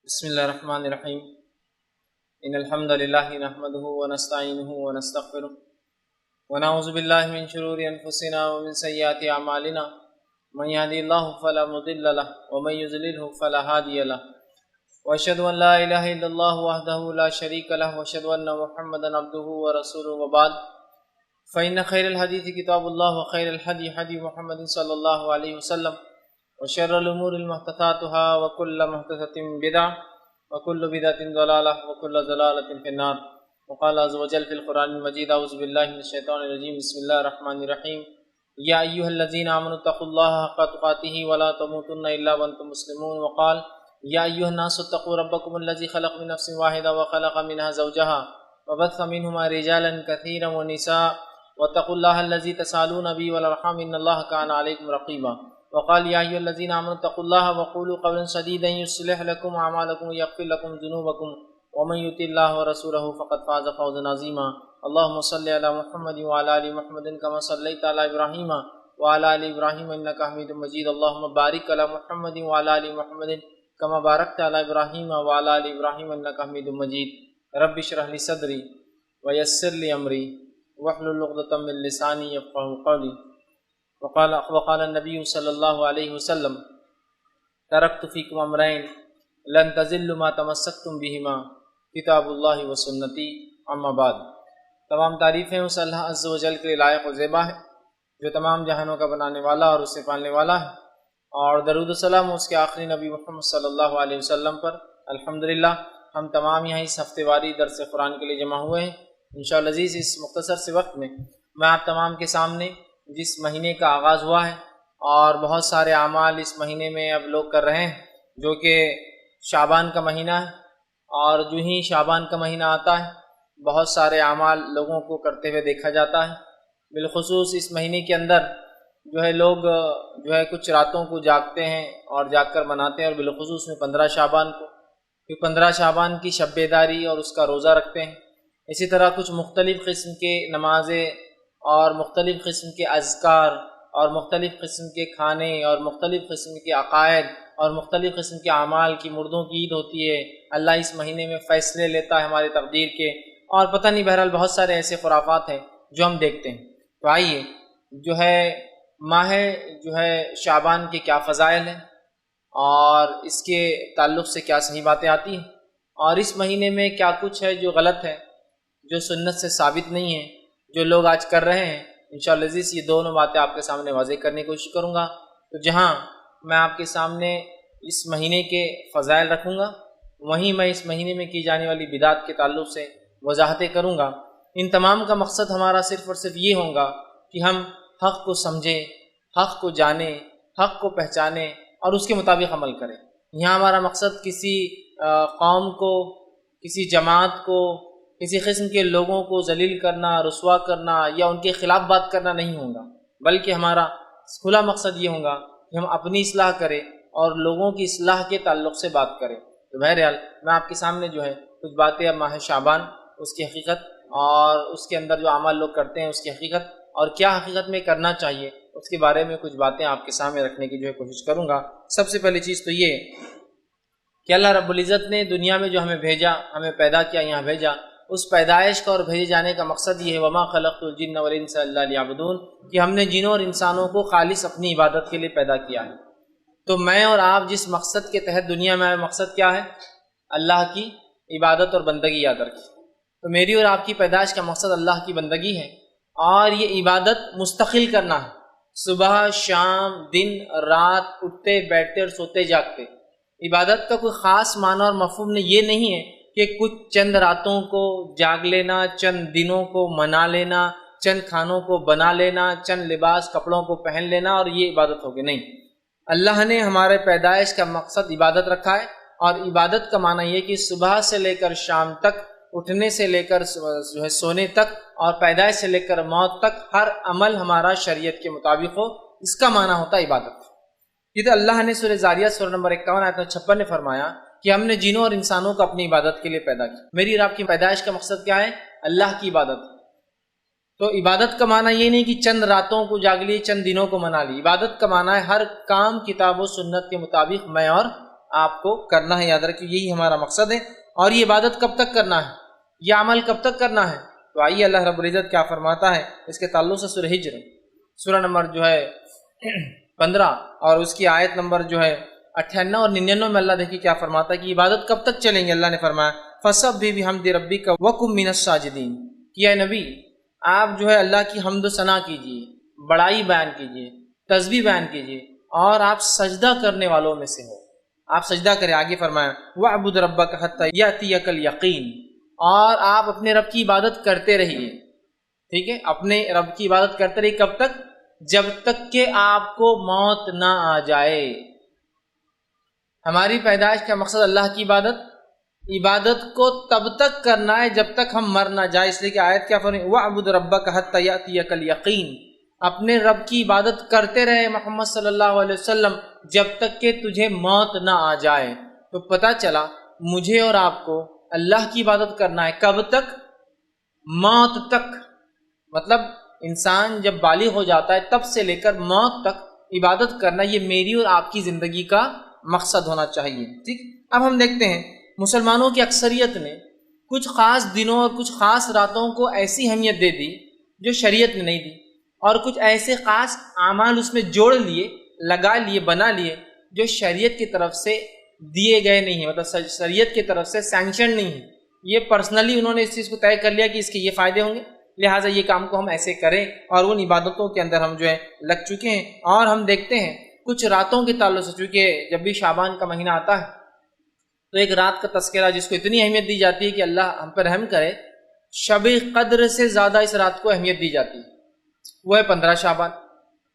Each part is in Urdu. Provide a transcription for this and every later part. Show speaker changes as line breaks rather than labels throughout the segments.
بسم اللہ الرحمن الرحیم ان الحمد للہ نحمده ونستعینه ونستغفره ونعوذ باللہ من شرور انفسنا ومن سیئات اعمالنا من يهده الله فلا مضل له ومن يضلل فلا هادي له واشهد ان لا اله الا الله وحده لا شريك له واشهد ان محمدا عبده ورسوله وبعد فان خير الحديث كتاب الله وخير الهدي هدي محمد صلى الله عليه وسلم وشر الامور محدثاتها وكل محدثة بدعة وكل بدعة ضلالة وكل ضلالة في النار وقال عز وجل في القرآن المجيد أعوذ بالله من الشيطان الرجيم بسم الله الرحمن الرحيم يا أيها الذين آمنوا اتقوا الله حق تقاته ولا تموتن إلا وأنتم مسلمون وقال يا أيها الناس اتقوا ربكم الذي خلق من نفس واحدة وخلق منها زوجها وبث منهما رجالا كثيرا ونساء واتقوا الله الذي تسألون به والأرحام إن الله كان عليكم رقيبا وقال يا أيها الذين آمنوا اتقوا الله وقولوا قولا سديدا يصلح لكم أعمالكم ويغفر لكم ذنوبكم ومن يطع الله ورسوله فقد فاز فوزا عظيما اللهم صل على محمد وعلى آل محمد كما صليت على إبراهيم وعلى آل إبراهيم إنك حميد مجيد اللهم بارك على محمد وعلى آل محمد كما باركت على إبراهيم وعلى آل إبراهيم إنك حميد مجيد رب اشرح لي صدري ويسر لي أمري واحلل عقدة من لساني يفقهوا قولي وقال النبی صلی اللہ علیہ وسلم ترکت فیکم امرین لن تضلوا ما تمسکتم بہما کتاب اللہ و سنتی اما بعد۔ تمام تعریفیں اس اللہ عز و جل کے لیے لائق و زیبا ہے جو تمام جہانوں کا بنانے والا اور اسے پالنے والا ہے، اور درود و سلام اس کے آخری نبی محمد صلی اللہ علیہ وسلم پر۔ الحمدللہ ہم تمام یہاں اس ہفتے واری درس قرآن کے لیے جمع ہوئے ہیں۔ انشاءاللہ عزیز اس مختصر سے وقت میں آپ تمام کے سامنے جس مہینے کا آغاز ہوا ہے اور بہت سارے اعمال اس مہینے میں اب لوگ کر رہے ہیں، جو کہ شعبان کا مہینہ ہے، اور جو ہی شعبان کا مہینہ آتا ہے بہت سارے اعمال لوگوں کو کرتے ہوئے دیکھا جاتا ہے۔ بالخصوص اس مہینے کے اندر لوگ کچھ راتوں کو جاگتے ہیں اور جاگ کر مناتے ہیں، اور بالخصوص میں 15 شعبان کو، کہ 15 شعبان کی شب بیداری اور اس کا روزہ رکھتے ہیں۔ اسی طرح کچھ مختلف قسم کے نمازیں اور مختلف قسم کے اذکار اور مختلف قسم کے کھانے اور مختلف قسم کے عقائد اور مختلف قسم کے اعمال کی مردوں کی عید ہوتی ہے۔ اللہ اس مہینے میں فیصلے لیتا ہے ہماری تقدیر کے، اور پتہ نہیں، بہرحال بہت سارے ایسے خرافات ہیں جو ہم دیکھتے ہیں۔ تو آئیے ماہ شعبان کے کیا فضائل ہیں اور اس کے تعلق سے کیا صحیح باتیں آتی ہیں، اور اس مہینے میں کیا کچھ ہے جو غلط ہے، جو سنت سے ثابت نہیں ہے، جو لوگ آج کر رہے ہیں۔ انشاءاللہ عزیز یہ دونوں باتیں آپ کے سامنے واضح کرنے کی کوشش کروں گا۔ تو جہاں میں آپ کے سامنے اس مہینے کے فضائل رکھوں گا، وہیں میں اس مہینے میں کی جانے والی بدعت کے تعلق سے وضاحتیں کروں گا۔ ان تمام کا مقصد ہمارا صرف اور صرف یہ ہوگا کہ ہم حق کو سمجھیں، حق کو جانیں، حق کو پہچانیں اور اس کے مطابق عمل کریں۔ یہاں ہمارا مقصد کسی قوم کو، کسی جماعت کو، کسی قسم کے لوگوں کو ذلیل کرنا، رسوا کرنا یا ان کے خلاف بات کرنا نہیں ہوگا، بلکہ ہمارا کھلا مقصد یہ ہوگا کہ ہم اپنی اصلاح کریں اور لوگوں کی اصلاح کے تعلق سے بات کریں۔ تو بہرحال میں آپ کے سامنے کچھ باتیں اب ماہ شعبان، اس کی حقیقت اور اس کے اندر جو اعمال لوگ کرتے ہیں اس کی حقیقت اور کیا حقیقت میں کرنا چاہیے، اس کے بارے میں کچھ باتیں آپ کے سامنے رکھنے کی کوشش کروں گا۔ سب سے پہلی چیز تو یہ کہ اللہ رب العزت نے دنیا میں جو ہمیں بھیجا، ہمیں پیدا کیا، یہاں بھیجا، اس پیدائش کا اور بھیجے جانے کا مقصد یہ ہے وما خلقت الجن والانس الا لیعبدون، کہ ہم نے جنوں اور انسانوں کو خالص اپنی عبادت کے لیے پیدا کیا ہے۔ تو میں اور آپ جس مقصد کے تحت دنیا میں آئے، مقصد کیا ہے؟ اللہ کی عبادت اور بندگی یاد رکھیں۔ تو میری اور آپ کی پیدائش کا مقصد اللہ کی بندگی ہے، اور یہ عبادت مستقل کرنا ہے، صبح شام دن رات، اٹھتے بیٹھتے اور سوتے جاگتے۔ عبادت کا کوئی خاص معنی اور مفہوم یہ نہیں ہے کہ کچھ چند راتوں کو جاگ لینا، چند دنوں کو منا لینا، چند کھانوں کو بنا لینا، چند لباس کپڑوں کو پہن لینا اور یہ عبادت ہوگی، نہیں۔ اللہ نے ہمارے پیدائش کا مقصد عبادت رکھا ہے، اور عبادت کا معنی یہ کہ صبح سے لے کر شام تک، اٹھنے سے لے کر سونے تک، اور پیدائش سے لے کر موت تک ہر عمل ہمارا شریعت کے مطابق ہو، اس کا معنی ہوتا ہے عبادت۔ یہ تو اللہ نے سورہ زاریات سورہ نمبر 51 آیت 56 میں فرمایا کہ ہم نے جنوں اور انسانوں کو اپنی عبادت کے لیے پیدا کیا۔ میری اور آپ کی پیدائش کا مقصد کیا ہے؟ اللہ کی عبادت۔ تو عبادت کا معنی یہ نہیں کہ چند راتوں کو جاگ لی، چند دنوں کو منا لی۔ عبادت کا معنی ہے ہر کام کتاب و سنت کے مطابق میں اور آپ کو کرنا ہے، یاد رکھیے یہی ہمارا مقصد ہے۔ اور یہ عبادت کب تک کرنا ہے، یہ عمل کب تک کرنا ہے؟ تو آئیے اللہ رب العزت کیا فرماتا ہے اس کے تعلق سے سورہ ہجر سورہ نمبر 15 اور اس کی آیت نمبر 98 اور 99 میں اللہ دیکھیے کیا فرماتا ہے کہ عبادت کب تک چلیں گے۔ اللہ نے فرمایا فَسَبِّحْ بِحَمْدِ رَبِّكَ وَكُن مِّنَ السَّاجِدِينَ، کہ اے نبی آپ اللہ کی حمد و ثنا کیجیے، بڑائی بیان کیجیے، تسبیح بیان کیجیے، اور آپ سجدہ کرنے والوں میں سے ہو، آپ سجدہ کریں۔ آگے فرمایا وَاعْبُدْ رَبَّكَ حَتَّى يَأْتِيَكَ الْيَقِينُ، اور آپ اپنے رب کی عبادت کرتے رہیے، ٹھیک ہے، اپنے رب کی عبادت کرتے رہیے کب تک؟ جب تک کہ آپ کو موت نہ آ جائے۔ ہماری پیدائش کا مقصد اللہ کی عبادت کو تب تک کرنا ہے جب تک ہم مر نہ جائے، اس لیے کہ آیت کیا فرمائی وَاعْبُدْ رَبَّكَ حَتَّى يَأْتِيَكَ الْيَقِينُ، اپنے رب کی عبادت کرتے رہے محمد صلی اللہ علیہ وسلم جب تک کہ تجھے موت نہ آ جائے۔ تو پتہ چلا مجھے اور آپ کو اللہ کی عبادت کرنا ہے کب تک؟ موت تک۔ مطلب انسان جب بالغ ہو جاتا ہے تب سے لے کر موت تک عبادت کرنا، یہ میری اور آپ کی زندگی کا مقصد ہونا چاہیے، ٹھیک۔ اب ہم دیکھتے ہیں مسلمانوں کی اکثریت نے کچھ خاص دنوں اور کچھ خاص راتوں کو ایسی اہمیت دے دی جو شریعت نے نہیں دی، اور کچھ ایسے خاص اعمال اس میں جوڑ لیے، لگا لیے، بنا لیے جو شریعت کی طرف سے دیے گئے نہیں ہیں، مطلب شریعت کی طرف سے سینکشن نہیں ہے۔ یہ پرسنلی انہوں نے اس چیز کو طے کر لیا کہ اس کے یہ فائدے ہوں گے، لہٰذا یہ کام کو ہم ایسے کریں، اور ان عبادتوں کے اندر ہم لگ چکے ہیں۔ اور ہم دیکھتے ہیں کچھ راتوں کے تعلق سے، چونکہ جب بھی شعبان کا مہینہ آتا ہے تو ایک رات کا تذکرہ جس کو اتنی اہمیت دی جاتی ہے کہ اللہ ہم پر رحم کرے، شب قدر سے زیادہ اس رات کو اہمیت دی جاتی ہے، وہ ہے 15 شعبان۔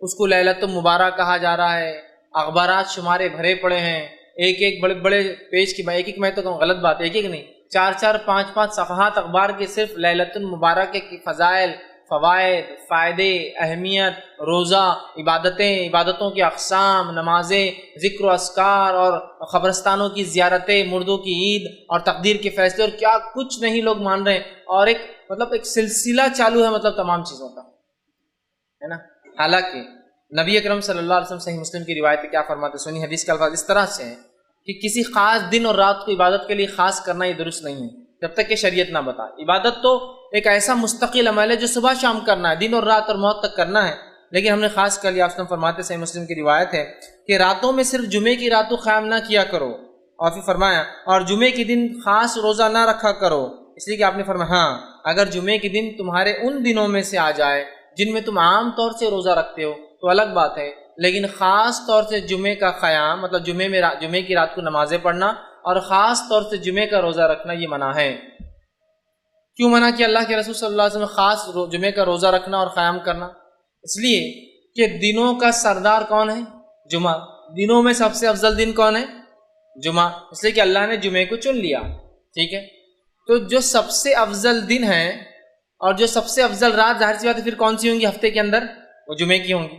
اس کو لیلۃ المبارک کہا جا رہا ہے، اخبارات شمارے بھرے پڑے ہیں، ایک بڑے بڑے پیج کی، ایک میں تو غلط بات ہے، ایک نہیں، 4 5 صفحات اخبار کے صرف لیلۃ المبارک کی فضائل، فوائد، فائدے، اہمیت، روزہ، عبادتوں کے اقسام، نمازیں، ذکر و اذکار، اور قبرستانوں کی زیارتیں، مردوں کی عید، اور تقدیر کے فیصلے، اور کیا کچھ نہیں لوگ مان رہے ہیں، اور ایک سلسلہ چالو ہے، مطلب تمام چیزوں کا، ہے نا۔ حالانکہ نبی اکرم صلی اللہ علیہ وسلم صحیح مسلم کی روایت کیا فرماتے ہیں، سنی حدیث کے الفاظ اس طرح سے ہیں کہ کسی خاص دن اور رات کو عبادت کے لیے خاص کرنا یہ درست نہیں ہے جب تک کہ شریعت نہ بتائے۔ عبادت تو ایک ایسا مستقل عمل ہے جو صبح شام کرنا ہے، دن اور رات اور موت تک کرنا ہے، لیکن ہم نے خاص کر لیا۔ آپ فرماتے صحیح مسلم کی روایت ہے کہ راتوں میں صرف جمعے کی رات کو قیام نہ کیا کرو، اور پھر فرمایا اور جمعے کے دن خاص روزہ نہ رکھا کرو، اس لیے کہ آپ نے فرمایا ہاں اگر جمعے کے دن تمہارے ان دنوں میں سے آ جائے جن میں تم عام طور سے روزہ رکھتے ہو تو الگ بات ہے، لیکن خاص طور سے جمعے کا قیام، مطلب جمعے کی رات کو نمازیں پڑھنا اور خاص طور سے جمعے کا روزہ رکھنا یہ منع ہے۔ کیوں منع کیا اللہ کے رسول صلی اللہ علیہ وسلم خاص جمعے کا روزہ رکھنا اور قیام کرنا؟ اس لیے کہ دنوں کا سردار کون ہے؟ جمعہ۔ دنوں میں سب سے افضل دن کون ہے؟ جمعہ، اس لیے کہ اللہ نے جمعے کو چن لیا، ٹھیک ہے۔ تو جو سب سے افضل دن ہے اور جو سب سے افضل رات، ظاہر سی بات ہے پھر کون سی ہوں گی ہفتے کے اندر؟ وہ جمعے کی ہوں گی۔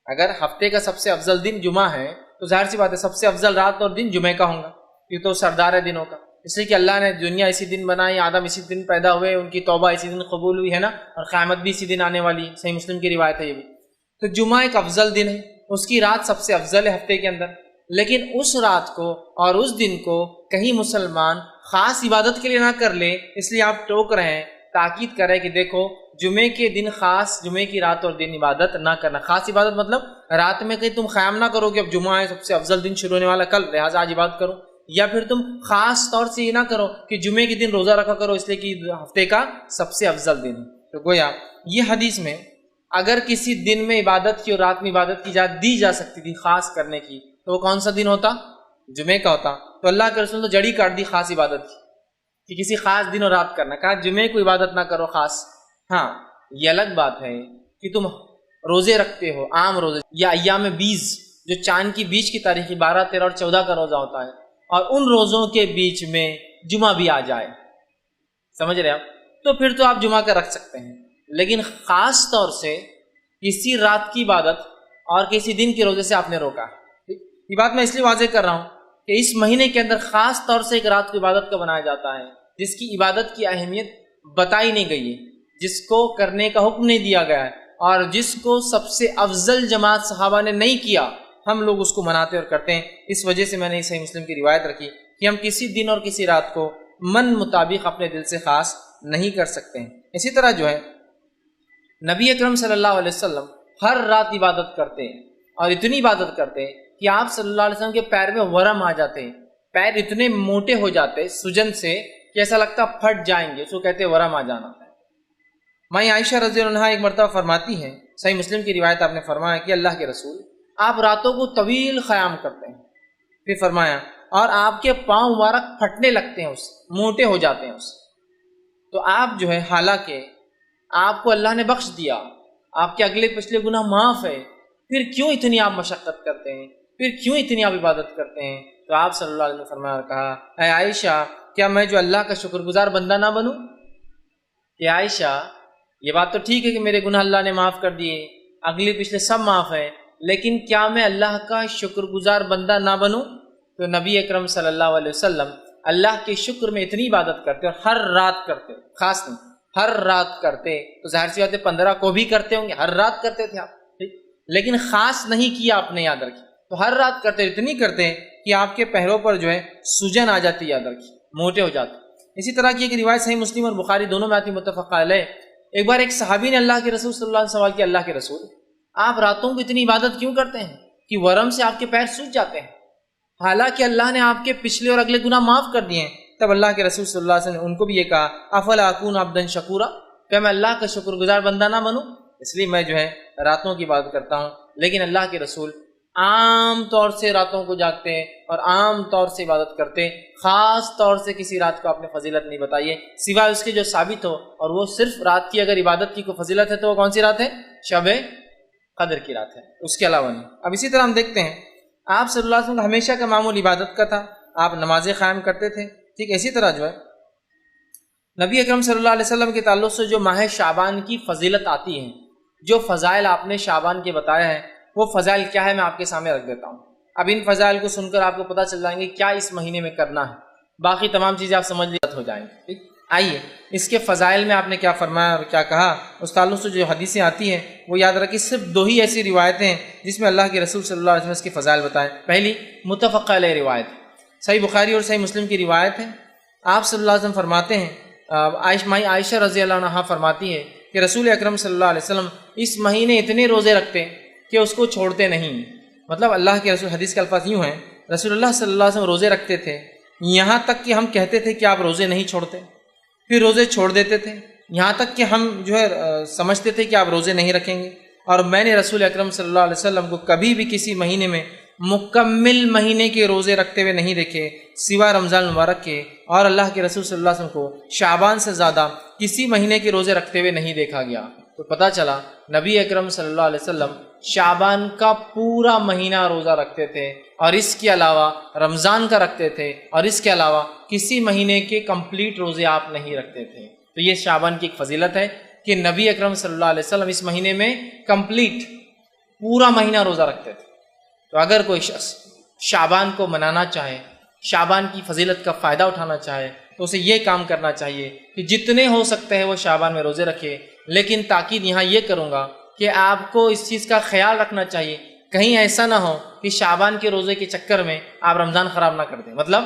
اگر ہفتے کا سب سے افضل دن جمعہ ہے تو ظاہر سی بات ہے سب سے افضل رات اور دن جمعے کا ہوں گا، یہ تو سردار ہے دنوں کا۔ اس لیے کہ اللہ نے دنیا اسی دن بنائی، آدم اسی دن پیدا ہوئے، ان کی توبہ اسی دن قبول ہوئی ہے نا، اور قیامت بھی اسی دن آنے والی ہے، صحیح مسلم کی روایت ہے یہ بھی۔ تو جمعہ ایک افضل دن ہے، اس کی رات سب سے افضل ہے ہفتے کے اندر، لیکن اس رات کو اور اس دن کو کہیں مسلمان خاص عبادت کے لیے نہ کر لے، اس لیے آپ ٹوک رہے ہیں، تاکید کر رہے ہیں کہ دیکھو جمعے کے دن خاص، جمعے کی رات اور دن عبادت نہ کرنا۔ خاص عبادت مطلب رات میں کہیں تم قیام نہ کرو کہ اب جمعہ ہے، سب سے افضل دن شروع ہونے والا کل، لہٰذا آج عبادت کرو، یا پھر تم خاص طور سے یہ نہ کرو کہ جمعے کے دن روزہ رکھا کرو اس لیے کہ ہفتے کا سب سے افضل دن ہے۔ تو گویا یہ حدیث میں اگر کسی دن میں عبادت کی اور رات میں عبادت کی اجازت دی جا سکتی تھی خاص کرنے کی تو وہ کون سا دن ہوتا؟ جمعے کا ہوتا۔ تو اللہ کے رسول نے جڑی کاٹ دی خاص عبادت کی کہ کسی خاص دن اور رات کرنا، کہا جمعے کو عبادت نہ کرو خاص۔ ہاں یہ الگ بات ہے کہ تم روزے رکھتے ہو، عام روزے یا ایام 20 جو چاند کی بیچ کی تاریخی 12، 13 اور 14 کا روزہ ہوتا ہے، اور ان روزوں کے بیچ میں جمعہ بھی آ جائے، سمجھ رہے آپ، تو پھر تو آپ جمعہ کا رکھ سکتے ہیں، لیکن خاص طور سے کسی رات کی عبادت اور کسی دن کے روزے سے آپ نے روکا۔ یہ بات میں اس لیے واضح کر رہا ہوں کہ اس مہینے کے اندر خاص طور سے ایک رات کی عبادت کا بنایا جاتا ہے جس کی عبادت کی اہمیت بتائی نہیں گئی ہے، جس کو کرنے کا حکم نہیں دیا گیا ہے، اور جس کو سب سے افضل جماعت صحابہ نے نہیں کیا، ہم لوگ اس کو مناتے اور کرتے ہیں۔ اس وجہ سے میں نے صحیح مسلم کی روایت رکھی کہ ہم کسی دن اور کسی رات کو من مطابق اپنے دل سے خاص نہیں کر سکتے ہیں۔ اسی طرح جو ہے نبی اکرم صلی اللہ علیہ وسلم ہر رات عبادت کرتے ہیں، اور اتنی عبادت کرتے ہیں کہ آپ صلی اللہ علیہ وسلم کے پیر میں ورم آ جاتے ہیں، پیر اتنے موٹے ہو جاتے سجن سے کہ ایسا لگتا پھٹ جائیں گے، اس کو کہتے ہیں ورم آ جانا۔ ماں عائشہ رضی اللہ عنہا ایک مرتبہ فرماتی ہیں، صحیح مسلم کی روایت آپ نے فرمایا کہ اللہ کے رسول آپ راتوں کو طویل قیام کرتے ہیں، پھر فرمایا اور آپ کے پاؤں مبارک پھٹنے لگتے ہیں، اس موٹے ہو جاتے ہیں اس سے۔ تو آپ جو ہے حالانکہ آپ کو اللہ نے بخش دیا، آپ کے اگلے پچھلے گناہ معاف ہے، پھر کیوں اتنی آپ مشقت کرتے ہیں، پھر کیوں اتنی آپ عبادت کرتے ہیں؟ تو آپ صلی اللہ علیہ وسلم نے فرمایا اور کہا، اے عائشہ کیا میں جو اللہ کا شکر گزار بندہ نہ بنوں؟ کہ عائشہ یہ بات تو ٹھیک ہے کہ میرے گناہ اللہ نے معاف کر دیے، اگلے پچھلے سب معاف ہے، لیکن کیا میں اللہ کا شکر گزار بندہ نہ بنوں؟ تو نبی اکرم صلی اللہ علیہ وسلم اللہ کے شکر میں اتنی عبادت کرتے اور ہر رات کرتے، خاص نہیں ہر رات کرتے، تو ظاہر سی بات ہے 15 کو بھی کرتے ہوں گے، ہر رات کرتے تھے آپ، ٹھیک، لیکن خاص نہیں کیا آپ نے، یاد رکھیں، تو ہر رات کرتے، اتنی کرتے کہ آپ کے پیروں پر جو ہے سجن آ جاتی، یاد رکھیں، موٹے ہو جاتے۔ اسی طرح کی ایک روایت صحیح مسلم اور بخاری دونوں میں آتی، متفق علیہ۔ ایک بار ایک صحابی نے اللہ کے رسول صلی اللہ علیہ وسلم سوال کیا، اللہ کے رسول آپ راتوں کو اتنی عبادت کیوں کرتے ہیں کہ ورم سے آپ کے پیر سوج جاتے ہیں، حالانکہ اللہ نے آپ کے پچھلے اور اگلے گناہ معاف کر دیے ہیں؟ تب اللہ کے رسول صلی اللہ علیہ وسلم نے ان کو بھی یہ کہا، افلا اکون عبدا شکورا، کیا میں اللہ کا شکر گزار بندہ نہ بنوں؟ اس لیے میں جو ہے راتوں کی عبادت کرتا ہوں۔ لیکن اللہ کے رسول عام طور سے راتوں کو جاگتے ہیں اور عام طور سے عبادت کرتے ہیں، خاص طور سے کسی رات کو آپ نے فضیلت نہیں بتائی ہے سوائے اس کے جو ثابت ہو، اور وہ صرف رات کی اگر عبادت کی کوئی فضیلت ہے تو وہ کون سی رات ہے؟ شب قدر کی رات ہے، اس کے علاوہ نہیں۔ اب اسی طرح ہم دیکھتے ہیں آپ صلی اللہ علیہ وسلم کا ہمیشہ کا معمول عبادت کا تھا، آپ نمازیں قائم کرتے تھے، ٹھیک۔ اسی طرح جو ہے نبی اکرم صلی اللہ علیہ وسلم کے تعلق سے جو ماہ شعبان کی فضیلت آتی ہے، جو فضائل آپ نے شعبان کے بتایا ہے، وہ فضائل کیا ہے میں آپ کے سامنے رکھ دیتا ہوں۔ اب ان فضائل کو سن کر آپ کو پتہ چل جائیں گے کیا اس مہینے میں کرنا ہے، باقی تمام چیزیں آپ سمجھ لیے ہو جائیں گے، ٹھیک۔ آئیے اس کے فضائل میں آپ نے کیا فرمایا اور کیا کہا، اس تعلق سے جو حدیثیں آتی ہیں وہ یاد رکھیں، صرف 2 ہی ایسی روایتیں ہیں جس میں اللہ کے رسول صلی اللہ علیہ وسلم اس کے فضائل بتائیں۔ پہلی متفق علیہ روایت، صحیح بخاری اور صحیح مسلم کی روایت ہے، آپ صلی اللہ علیہ وسلم فرماتے ہیں، عائشہ رضی اللہ عنہا فرماتی ہے کہ رسول اکرم صلی اللہ علیہ وسلم اس مہینے اتنے روزے رکھتے کہ اس کو چھوڑتے نہیں۔ مطلب اللہ کے رسول، حدیث کے الفاظ یوں ہیں، رسول اللہ صلی اللہ علیہ وسلم روزے رکھتے تھے یہاں تک کہ ہم کہتے تھے کہ آپ روزے نہیں چھوڑتے، پھر روزے چھوڑ دیتے تھے یہاں تک کہ ہم جو ہے سمجھتے تھے کہ آپ روزے نہیں رکھیں گے۔ اور میں نے رسول اکرم صلی اللہ علیہ وسلم کو کبھی بھی کسی مہینے میں مکمل مہینے کے روزے رکھتے ہوئے نہیں دیکھے سوائے رمضان المبارک کے، اور اللہ کے رسول صلی اللہ علیہ وسلم کو شعبان سے زیادہ کسی مہینے کے روزے رکھتے ہوئے نہیں دیکھا گیا۔ تو پتہ چلا نبی اکرم صلی اللہ علیہ وسلم شعبان کا پورا مہینہ روزہ رکھتے تھے، اور اس کے علاوہ رمضان کا رکھتے تھے، اور اس کے علاوہ کسی مہینے کے کمپلیٹ روزے آپ نہیں رکھتے تھے۔ تو یہ شعبان کی ایک فضیلت ہے کہ نبی اکرم صلی اللہ علیہ وسلم اس مہینے میں کمپلیٹ پورا مہینہ روزہ رکھتے تھے۔ تو اگر کوئی شخص شعبان کو منانا چاہے، شعبان کی فضیلت کا فائدہ اٹھانا چاہے، تو اسے یہ کام کرنا چاہیے کہ جتنے ہو سکتے ہیں وہ شعبان میں روزے رکھے۔ لیکن تاکید یہاں یہ کروں گا کہ آپ کو اس چیز کا خیال رکھنا چاہیے کہیں ایسا نہ ہو کہ شعبان کے روزے کے چکر میں آپ رمضان خراب نہ کر دیں۔ مطلب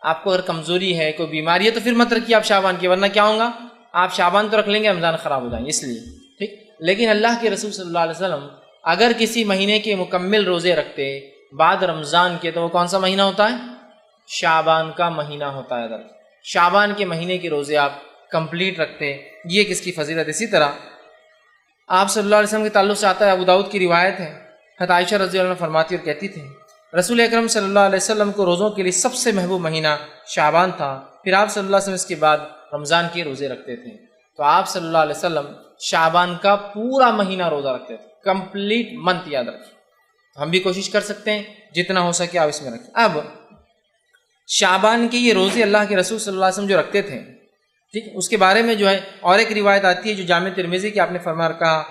آپ کو اگر کمزوری ہے، کوئی بیماری ہے، تو پھر مت رکھیے آپ شعبان کی، ورنہ کیا ہوگا، آپ شعبان تو رکھ لیں گے، رمضان خراب ہو جائیں گے، اس لیے، ٹھیک۔ لیکن اللہ کے رسول صلی اللہ علیہ وسلم اگر کسی مہینے کے مکمل روزے رکھتے بعد رمضان کے، تو وہ کون سا مہینہ ہوتا ہے؟ شعبان کا مہینہ ہوتا ہے۔ اگر شعبان کے مہینے کے روزے آپ کمپلیٹ رکھتے، یہ کس کی فضیلت۔ اسی طرح آپ صلی اللہ علیہ وسلم کے تعلق سے آتا ہے، ابو داؤد کی روایت ہے، حضرت عائشہ رضی اللہ عنہ فرماتی اور کہتی تھی رسول اکرم صلی اللہ علیہ وسلم کو روزوں کے لیے سب سے محبوب مہینہ شعبان تھا، پھر آپ صلی اللہ علیہ وسلم اس کے بعد رمضان کے روزے رکھتے تھے۔ تو آپ صلی اللہ علیہ وسلم شعبان کا پورا مہینہ روزہ رکھتے تھے، کمپلیٹ منتھ، یاد رکھیں۔ ہم بھی کوشش کر سکتے ہیں جتنا ہو سکے آپ اس میں رکھیں۔ اب شعبان کے یہ روزے اللہ کے رسول صلی اللہ علیہ وسلم جو رکھتے تھے، ٹھیک، اس کے بارے میں جو ہے اور ایک روایت آتی ہے جو جامع ترمذی کی، آپ نے فرمایا کہا،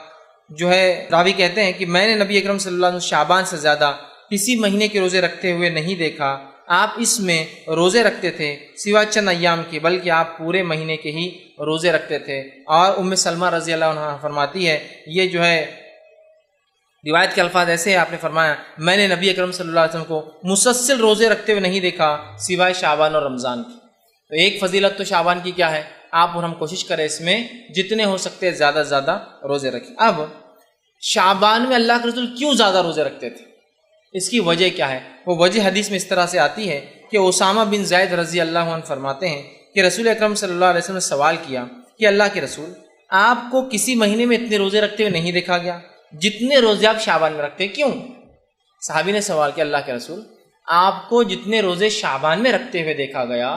جو ہے راوی کہتے ہیں کہ میں نے نبی اکرم صلی اللہ علیہ وسلم شعبان سے زیادہ کسی مہینے کے روزے رکھتے ہوئے نہیں دیکھا، آپ اس میں روزے رکھتے تھے سوا چند ایام کے، بلکہ آپ پورے مہینے کے ہی روزے رکھتے تھے۔ اور ام سلمہ رضی اللہ عنہ فرماتی ہے، یہ جو ہے روایت کے الفاظ ایسے ہیں، آپ نے فرمایا میں نے نبی اکرم صلی اللہ علیہ وسلم کو مسلسل روزے رکھتے ہوئے نہیں دیکھا سوائے شعبان اور رمضان کی۔ تو ایک فضیلت تو شعبان کی کیا ہے، آپ اور ہم کوشش کریں اس میں جتنے ہو سکتے ہیں زیادہ سے زیادہ روزے رکھیں۔ اب شعبان میں اللہ کے رسول کیوں زیادہ روزے رکھتے تھے، اس کی وجہ کیا ہے؟ وہ وجہ حدیث میں اس طرح سے آتی ہے کہ اسامہ بن زید رضی اللہ عنہ فرماتے ہیں کہ رسول اکرم صلی اللہ علیہ وسلم نے سوال کیا کہ اللہ کے رسول، آپ کو کسی مہینے میں اتنے روزے رکھتے ہوئے نہیں دیکھا گیا جتنے روزے آپ شعبان میں رکھتے ہیں، کیوں؟ صحابی نے سوال کیا اللہ کے رسول، آپ کو جتنے روزے شعبان میں رکھتے ہوئے دیکھا گیا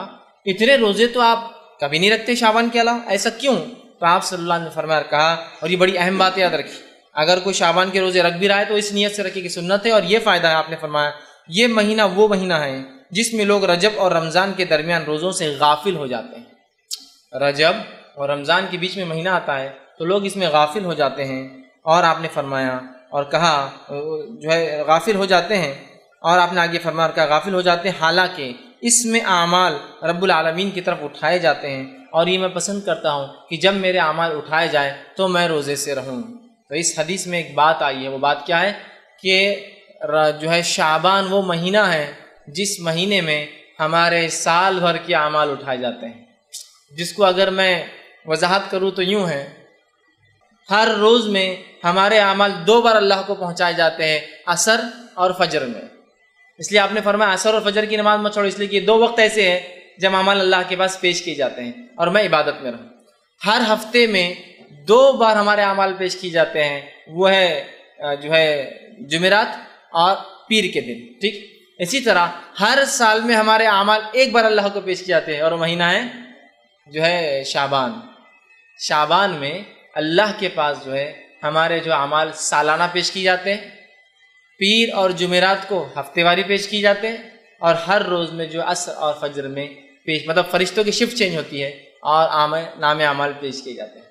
اتنے روزے تو آپ کبھی نہیں رکھتے شعبان کے علاوہ، ایسا کیوں؟ تو آپ صلی اللہ علیہ وسلم نے فرمایا کہا، اور یہ بڑی اہم بات یاد رکھی، اگر کوئی شعبان کے روزے رکھ بھی رہا ہے تو اس نیت سے رکھے کہ سنت ہے، اور یہ فائدہ ہے، آپ نے فرمایا یہ مہینہ وہ مہینہ ہے جس میں لوگ رجب اور رمضان کے درمیان روزوں سے غافل ہو جاتے ہیں۔ رجب اور رمضان کے بیچ میں مہینہ آتا ہے تو لوگ اس میں غافل ہو جاتے ہیں، اور آپ نے فرمایا اور کہا جو ہے غافل ہو جاتے ہیں، اور آپ نے آگے فرمایا اور کہا غافل ہو جاتے ہیں، حالانکہ اس میں اعمال رب العالمین کی طرف اٹھائے جاتے ہیں، اور یہ میں پسند کرتا ہوں کہ جب میرے اعمال اٹھائے جائیں تو میں روزے سے رہوں۔ تو اس حدیث میں ایک بات آئی ہے، وہ بات کیا ہے کہ جو ہے شعبان وہ مہینہ ہے جس مہینے میں ہمارے سال بھر کے اعمال اٹھائے جاتے ہیں، جس کو اگر میں وضاحت کروں تو یوں ہے، ہر روز میں ہمارے اعمال 2 بار اللہ کو پہنچائے جاتے ہیں، عصر اور فجر میں۔ اس لیے آپ نے فرمایا عصر اور فجر کی نماز مت چھوڑو، اس لیے کہ یہ 2 وقت ایسے ہیں جب اعمال اللہ کے پاس پیش کیے جاتے ہیں اور میں عبادت میں رہوں۔ ہر ہفتے میں 2 بار ہمارے اعمال پیش کیے جاتے ہیں، وہ ہے جو ہے جمعرات اور پیر کے دن، ٹھیک۔ اسی طرح ہر سال میں ہمارے اعمال 1 بار اللہ کو پیش کیے جاتے ہیں، اور وہ مہینہ ہے جو ہے شعبان۔ شعبان میں اللہ کے پاس جو ہے ہمارے جو اعمال سالانہ پیش کیے جاتے ہیں، پیر اور جمعرات کو ہفتے واری پیش کیے جاتے ہیں، اور ہر روز میں جو عصر اور فجر میں پیش مطلب فرشتوں کی شفٹ چینج ہوتی ہے اور نام اعمال پیش کیے جاتے ہیں۔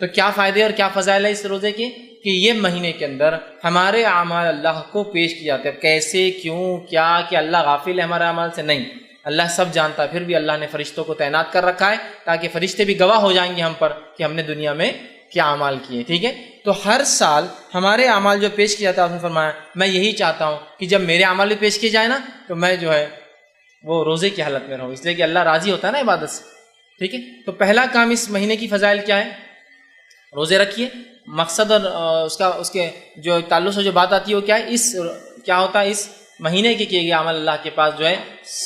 تو کیا فائدے اور کیا فضائل ہے اس روزے کے کہ یہ مہینے کے اندر ہمارے اعمال اللہ کو پیش کیے جاتے ہیں۔ کیسے، کیوں، کیا کہ اللہ غافل ہے ہمارے اعمال سے؟ نہیں، اللہ سب جانتا ہے، پھر بھی اللہ نے فرشتوں کو تعینات کر رکھا ہے تاکہ فرشتے بھی گواہ ہو جائیں گے ہم پر کہ ہم نے دنیا میں کیا اعمال کیے، ٹھیک ہے۔ تو ہر سال ہمارے اعمال جو پیش کیا جاتا ہے، آپ نے فرمایا میں یہی چاہتا ہوں کہ جب میرے اعمال بھی پیش کیے جائیں نا تو میں جو ہے وہ روزے کی حالت میں رہوں، اس لیے کہ اللہ راضی ہوتا ہے نا عبادت سے، ٹھیک ہے۔ تو پہلا کام اس مہینے کی فضائل کیا ہے؟ روزے رکھیے۔ مقصد اور اس کے جو تعلق سے جو بات آتی ہے وہ کیا ہے؟ کیا ہوتا ہے اس مہینے کے کیے گئے عمل اللہ کے پاس جو ہے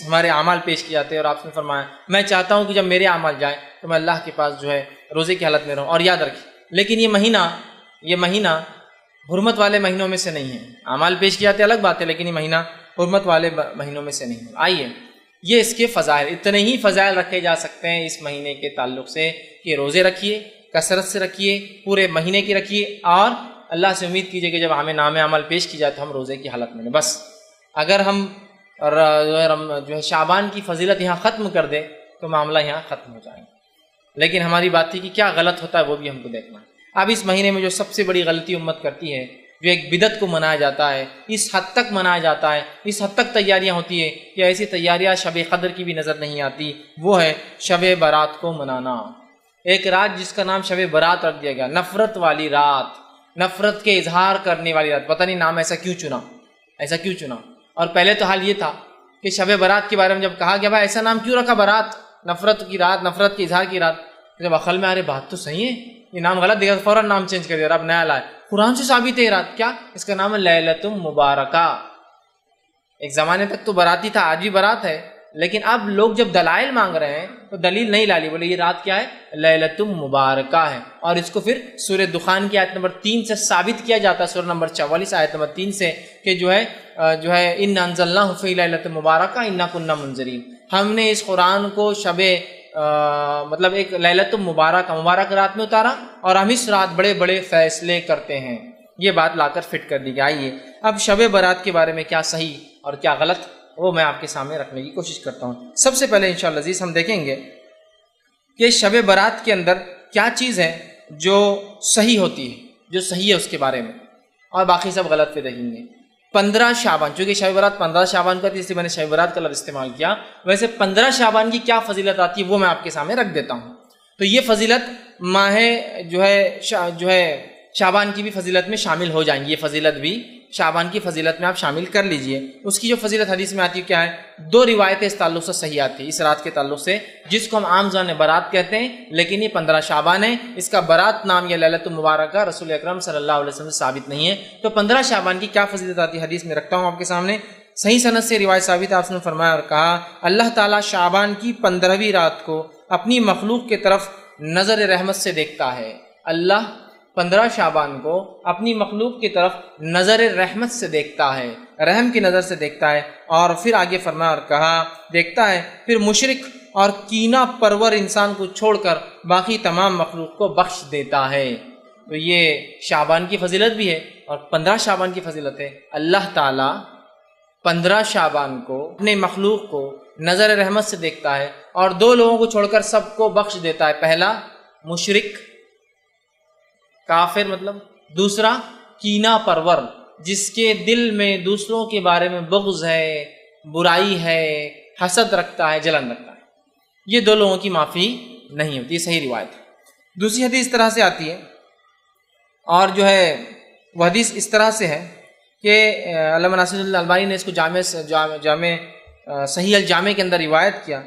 ہمارے اعمال پیش کیے جاتے ہیں، اور آپ نے فرمایا میں چاہتا ہوں کہ جب میرے اعمال جائیں تو میں اللہ کے پاس جو ہے روزے کی حالت میں رہوں۔ اور یاد رکھیے لیکن یہ مہینہ حرمت والے مہینوں میں سے نہیں ہے۔ اعمال پیش کیے جاتے الگ بات ہے، لیکن یہ مہینہ حرمت والے مہینوں میں سے نہیں ہے۔ آئیے یہ اس کے فضائل، اتنے ہی فضائل رکھے جا سکتے ہیں اس مہینے کے تعلق سے کہ روزے رکھیے، کثرت سے رکھیے، پورے مہینے کی رکھیے، اور اللہ سے امید کیجیے کہ جب ہمیں نام عمل پیش کی جائے تو ہم روزے کی حالت میں رہیں۔ بس اگر ہم جو ہے شعبان کی فضیلت یہاں ختم کر دیں تو معاملہ یہاں ختم ہو جائیں گے، لیکن ہماری بات تھی کہ کیا غلط ہوتا ہے وہ بھی ہم کو دیکھنا ہے۔ اب اس مہینے میں جو سب سے بڑی غلطی امت کرتی ہے، جو ایک بدعت کو منایا جاتا ہے، اس حد تک منایا جاتا ہے، اس حد تک تیاریاں ہوتی ہیں کہ ایسی تیاریاں شب قدر کی بھی نظر نہیں آتی، وہ ہے شب برات کو منانا۔ ایک رات جس کا نام شب برات رکھ دیا گیا، نفرت والی رات، نفرت کے اظہار کرنے والی رات، پتہ نہیں نام ایسا کیوں چنا۔ اور پہلے تو حال یہ تھا کہ شب برات کے بارے میں جب کہا گیا بھائی ایسا نام کیوں رکھا برات، نفرت کی رات، نفرت کے اظہار کی رات، جب عقل میں آرے بات تو صحیح ہے، یہ نام غلط دیا، فوراً نام چینج کر دیا، اب نیا لائے، قرآن سے ثابت ہے یہ رات، کیا اس کا نام ہے لیلۃ مبارکہ۔ ایک زمانے تک تو براتی تھا، آج بھی برات ہے، لیکن اب لوگ جب دلائل مانگ رہے ہیں تو دلیل نہیں لالی، بولے یہ رات کیا ہے؟ لیلۃ مبارکہ ہے، اور اس کو پھر سورہ دخان کی آیت نمبر 3 سے ثابت کیا جاتا ہے، سورہ نمبر 44 آیت نمبر 3 سے، کہ جو ہے اِنَّا أَنزَلْنَاهُ فِي لَيْلَةٍ مُبَارَكَةٍ إِنَّا كُنَّا مُنذِرِينَ، ہم نے اس قرآن کو مطلب ایک لیلۃ مبارک رات میں اتارا، اور ہم اس رات بڑے بڑے فیصلے کرتے ہیں، یہ بات لا کر فٹ کر دی گئی۔ آئیے اب شب برات کے بارے میں کیا صحیح اور کیا غلط وہ میں آپ کے سامنے رکھنے کی کوشش کرتا ہوں۔ سب سے پہلے انشاءاللہ عزیز ہم دیکھیں گے کہ شب برات کے اندر کیا چیز ہے جو صحیح ہوتی ہے، جو صحیح ہے اس کے بارے میں، اور باقی سب غلط پہ دیکھیں گے۔ 15 شعبان، چونکہ شب برات 15 شعبان کا تھی، اس لیے میں نے شب برات کا لفظ استعمال کیا، ویسے 15 شعبان کی کیا فضیلت آتی ہے وہ میں آپ کے سامنے رکھ دیتا ہوں۔ تو یہ فضیلت ماہ جو ہے شعبان کی بھی فضیلت میں شامل ہو جائیں گی، یہ فضیلت بھی شعبان کی فضیلت میں آپ شامل کر لیجئے۔ اس کی جو فضیلت حدیث میں آتی ہے کیا ہے؟ 2 روایتیں اس تعلق سے صحیح آتی ہیں، اس رات کے تعلق سے، جس کو ہم عام زبان میں برات کہتے ہیں، لیکن یہ 15 شعبان ہے۔ اس کا برات نام یا لیلۃ المبارکہ رسول اکرم صلی اللہ علیہ وسلم سے ثابت نہیں ہے۔ تو 15 شعبان کی کیا فضیلت آتی ہے حدیث میں رکھتا ہوں آپ کے سامنے۔ صحیح سند سے روایت ثابت ہے، آپ نے فرمایا اور کہا اللہ تعالیٰ شعبان کی 15ویں رات کو اپنی مخلوق کے طرف نظر رحمت سے دیکھتا ہے۔ اللہ 15 شعبان کو اپنی مخلوق کی طرف نظر رحمت سے دیکھتا ہے، رحم کی نظر سے دیکھتا ہے، اور پھر آگے فرمایا اور کہا دیکھتا ہے، پھر مشرک اور کینہ پرور انسان کو چھوڑ کر باقی تمام مخلوق کو بخش دیتا ہے۔ تو یہ شعبان کی فضیلت بھی ہے اور 15 شعبان کی فضیلت ہے۔ اللہ تعالیٰ 15 شعبان کو اپنے مخلوق کو نظر رحمت سے دیکھتا ہے اور 2 لوگوں کو چھوڑ کر سب کو بخش دیتا ہے۔ پہلا مشرک کافر مطلب، دوسرا کینہ پرور جس کے دل میں دوسروں کے بارے میں بغض ہے، برائی ہے، حسد رکھتا ہے، جلن رکھتا ہے، یہ 2 لوگوں کی معافی نہیں ہوتی۔ یہ صحیح روایت ہے۔ دوسری حدیث اس طرح سے آتی ہے، اور جو ہے وہ حدیث اس طرح سے ہے کہ علامہ ناصر الالبانی نے اس کو جامع صحیح الجامع کے اندر روایت کیا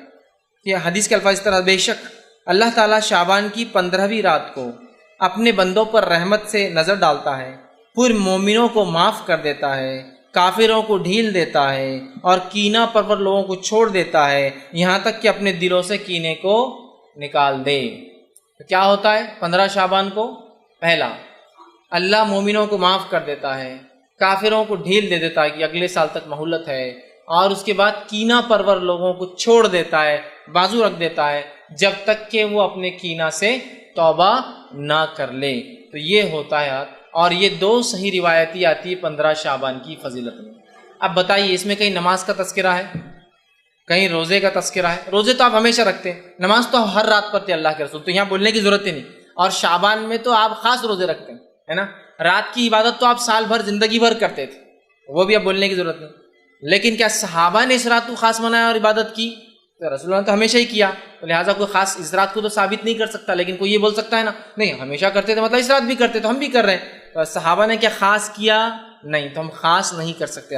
کہ حدیث کے الفاظ اس طرح، بے شک اللہ تعالیٰ شعبان کی 15ویں رات کو اپنے بندوں پر رحمت سے نظر ڈالتا ہے، پھر مومنوں کو معاف کر دیتا ہے، کافروں کو ڈھیل دیتا ہے اور کینہ پرور لوگوں کو چھوڑ دیتا ہے، یہاں تک کہ اپنے دلوں سے کینے کو نکال دے۔ تو کیا ہوتا ہے 15 شعبان کو؟ پہلا، اللہ مومنوں کو معاف کر دیتا ہے، کافروں کو ڈھیل دے دیتا ہے کہ اگلے سال تک مہلت ہے، اور اس کے بعد کینہ پرور لوگوں کو چھوڑ دیتا ہے، بازو رکھ دیتا ہے جب تک کہ وہ اپنے کینہ سے توبہ نہ کر لے۔ تو یہ ہوتا ہے، اور یہ 2 صحیح روایتی آتی ہے 15 شعبان کی فضیلت میں۔ اب بتائیے اس میں کہیں نماز کا تذکرہ ہے، کہیں روزے کا تذکرہ ہے؟ روزے تو آپ ہمیشہ رکھتے ہیں، نماز تو ہر رات پڑھتے اللہ کے رسول، تو یہاں بولنے کی ضرورت ہی نہیں۔ اور شعبان میں تو آپ خاص روزے رکھتے ہیں، ہے نا؟ رات کی عبادت تو آپ سال بھر زندگی بھر کرتے تھے، وہ بھی اب بولنے کی ضرورت نہیں۔ لیکن کیا صحابہ نے اس رات کو خاص منایا اور عبادت کی؟ تو رسول اللہ نے تو ہمیشہ ہی کیا، تو لہٰذا کوئی خاص اس رات کو تو ثابت نہیں کر سکتا، لیکن کوئی یہ بول سکتا ہے نا نہیں ہمیشہ کرتے تھے مطلب اس رات بھی کرتے تو ہم بھی کر رہے ہیں۔ تو صحابہ نے کیا خاص کیا؟ نہیں، تو ہم خاص نہیں کر سکتے۔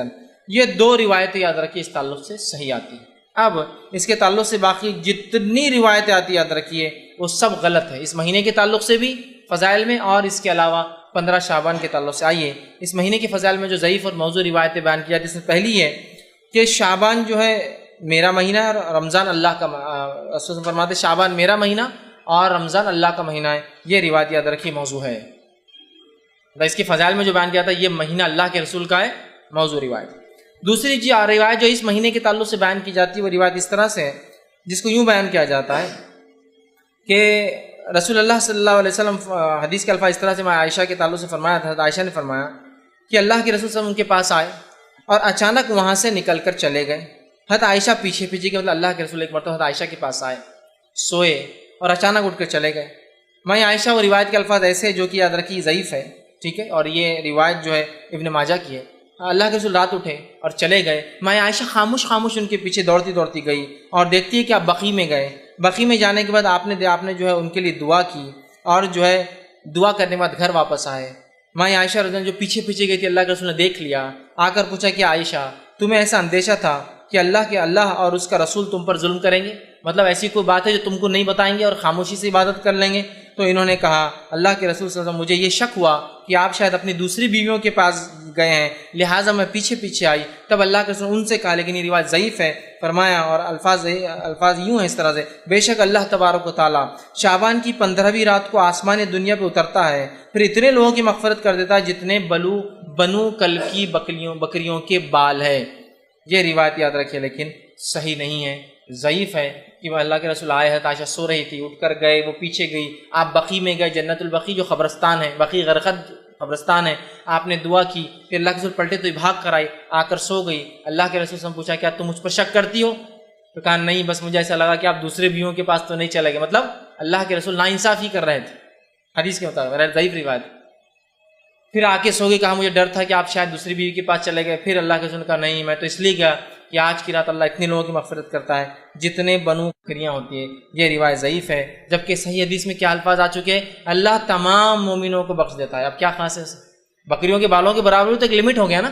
یہ 2 روایتیں یاد رکھیے اس تعلق سے صحیح آتی ہیں۔ اب اس کے تعلق سے باقی جتنی روایتیں آتی یاد رکھیے وہ سب غلط ہے، اس مہینے کے تعلق سے بھی فضائل میں، اور اس کے علاوہ 15 شعبان کے تعلق سے۔ آئیے اس مہینے کے فضائل میں جو ضعیف اور موضوع روایتیں بیان کی جاتی ہیں، اس میں پہلی ہے کہ شعبان جو ہے میرا مہینہ ہے اور رمضان اللہ کا، رسول فرماتے شعبان میرا مہینہ اور رمضان اللہ کا مہینہ ہے، یہ روایت یاد رکھیے موضوع ہے۔ اس کی فضائل میں جو بیان کیا تھا یہ مہینہ اللہ کے رسول کا ہے، موضوع روایت۔ دوسری روایت جو اس مہینے کے تعلق سے بیان کی جاتی ہے وہ روایت اس طرح سے ہے، جس کو یوں بیان کیا جاتا ہے کہ رسول اللہ صلی اللہ علیہ وسلم حدیث کے الفاظ اس طرح سے عائشہ کے تعلق سے فرمایا تھا، عائشہ نے فرمایا کہ اللہ کے رسول صلی اللہ علیہ وسلم ان کے پاس آئے اور اچانک وہاں سے نکل کر چلے گئے۔ حضرت عائشہ پیچھے کہ مطلب اللہ کے رسول ایک مرتبہ حضرت عائشہ کے پاس آئے، سوئے اور اچانک اٹھ کر چلے گئے۔ میں عائشہ وہ روایت کے الفاظ ایسے جو کہ یاد رکھی ضعیف ہے، ٹھیک ہے، اور یہ روایت جو ہے ابن ماجہ کی ہے۔ اللہ کے رسول رات اٹھے اور چلے گئے، میں عائشہ خاموش ان کے پیچھے دوڑتی گئی اور دیکھتی ہے کہ آپ بقیع میں گئے۔ بقیع میں جانے کے بعد آپ نے جو ہے ان کے لیے دعا کی، اور جو ہے دعا کرنے کے بعد گھر واپس آئے۔ میں عائشہ رضی اللہ عنہا جو پیچھے گئی تھی، اللہ کے رسول نے دیکھ لیا، آ کر پوچھا کہ عائشہ تمہیں ایسا اندیشہ تھا کہ اللہ اور اس کا رسول تم پر ظلم کریں گے؟ مطلب ایسی کوئی بات ہے جو تم کو نہیں بتائیں گے اور خاموشی سے عبادت کر لیں گے؟ تو انہوں نے کہا اللہ کے رسول صلی اللہ علیہ وسلم مجھے یہ شک ہوا کہ آپ شاید اپنی دوسری بیویوں کے پاس گئے ہیں، لہٰذا میں پیچھے آئی۔ تب اللہ کے رسول ان سے کہا، لیکن یہ روایت ضعیف ہے، فرمایا اور الفاظ یوں ہیں اس طرح سے، بے شک اللہ تبارک و تعالیٰ شعبان کی 15ویں رات کو آسمان دنیا پہ اترتا ہے، پھر اتنے لوگوں کی مغفرت کر دیتا ہے جتنے بنو کل کی بکریوں کے بال ہے۔ یہ روایت یاد رکھیے لیکن صحیح نہیں ہے، ضعیف ہے، کہ وہ اللہ کے رسول آئے ہیں، عائشہ سو رہی تھی، اٹھ کر گئے، وہ پیچھے گئی، آپ بقیع میں گئے، جنت البقیع جو قبرستان ہے، بقیع غرقد قبرستان ہے، آپ نے دعا کی، پھر اللہ کے رسول پلٹے تو بھاگ کر آئی، آ کر سو گئی۔ اللہ کے رسول سے پوچھا کیا تم مجھ پر شک کرتی ہو؟ تو کہا نہیں، بس مجھے ایسا لگا کہ آپ دوسرے بیویوں کے پاس تو نہیں چلے گئے، مطلب اللہ کے رسول ناانصافی کر رہے تھے حدیث کے مطابق، ضعیف روایت۔ پھر آ کے سو گئی، کہا مجھے ڈر تھا کہ آپ شاید دوسری بیوی کے پاس چلے گئے۔ پھر اللہ کے رسول نے کہا نہیں، میں تو اس لیے گیا کہ آج کی رات اللہ اتنے لوگوں کی مغفرت کرتا ہے جتنے بنو بکریاں ہوتی ہیں. یہ روایت ضعیف ہے، جبکہ صحیح حدیث میں کیا الفاظ آ چکے ہیں؟ اللہ تمام مومنوں کو بخش دیتا ہے. اب کیا خاص ہے؟ بکریوں کے بالوں کے برابر تو ایک لمٹ ہو گیا نا.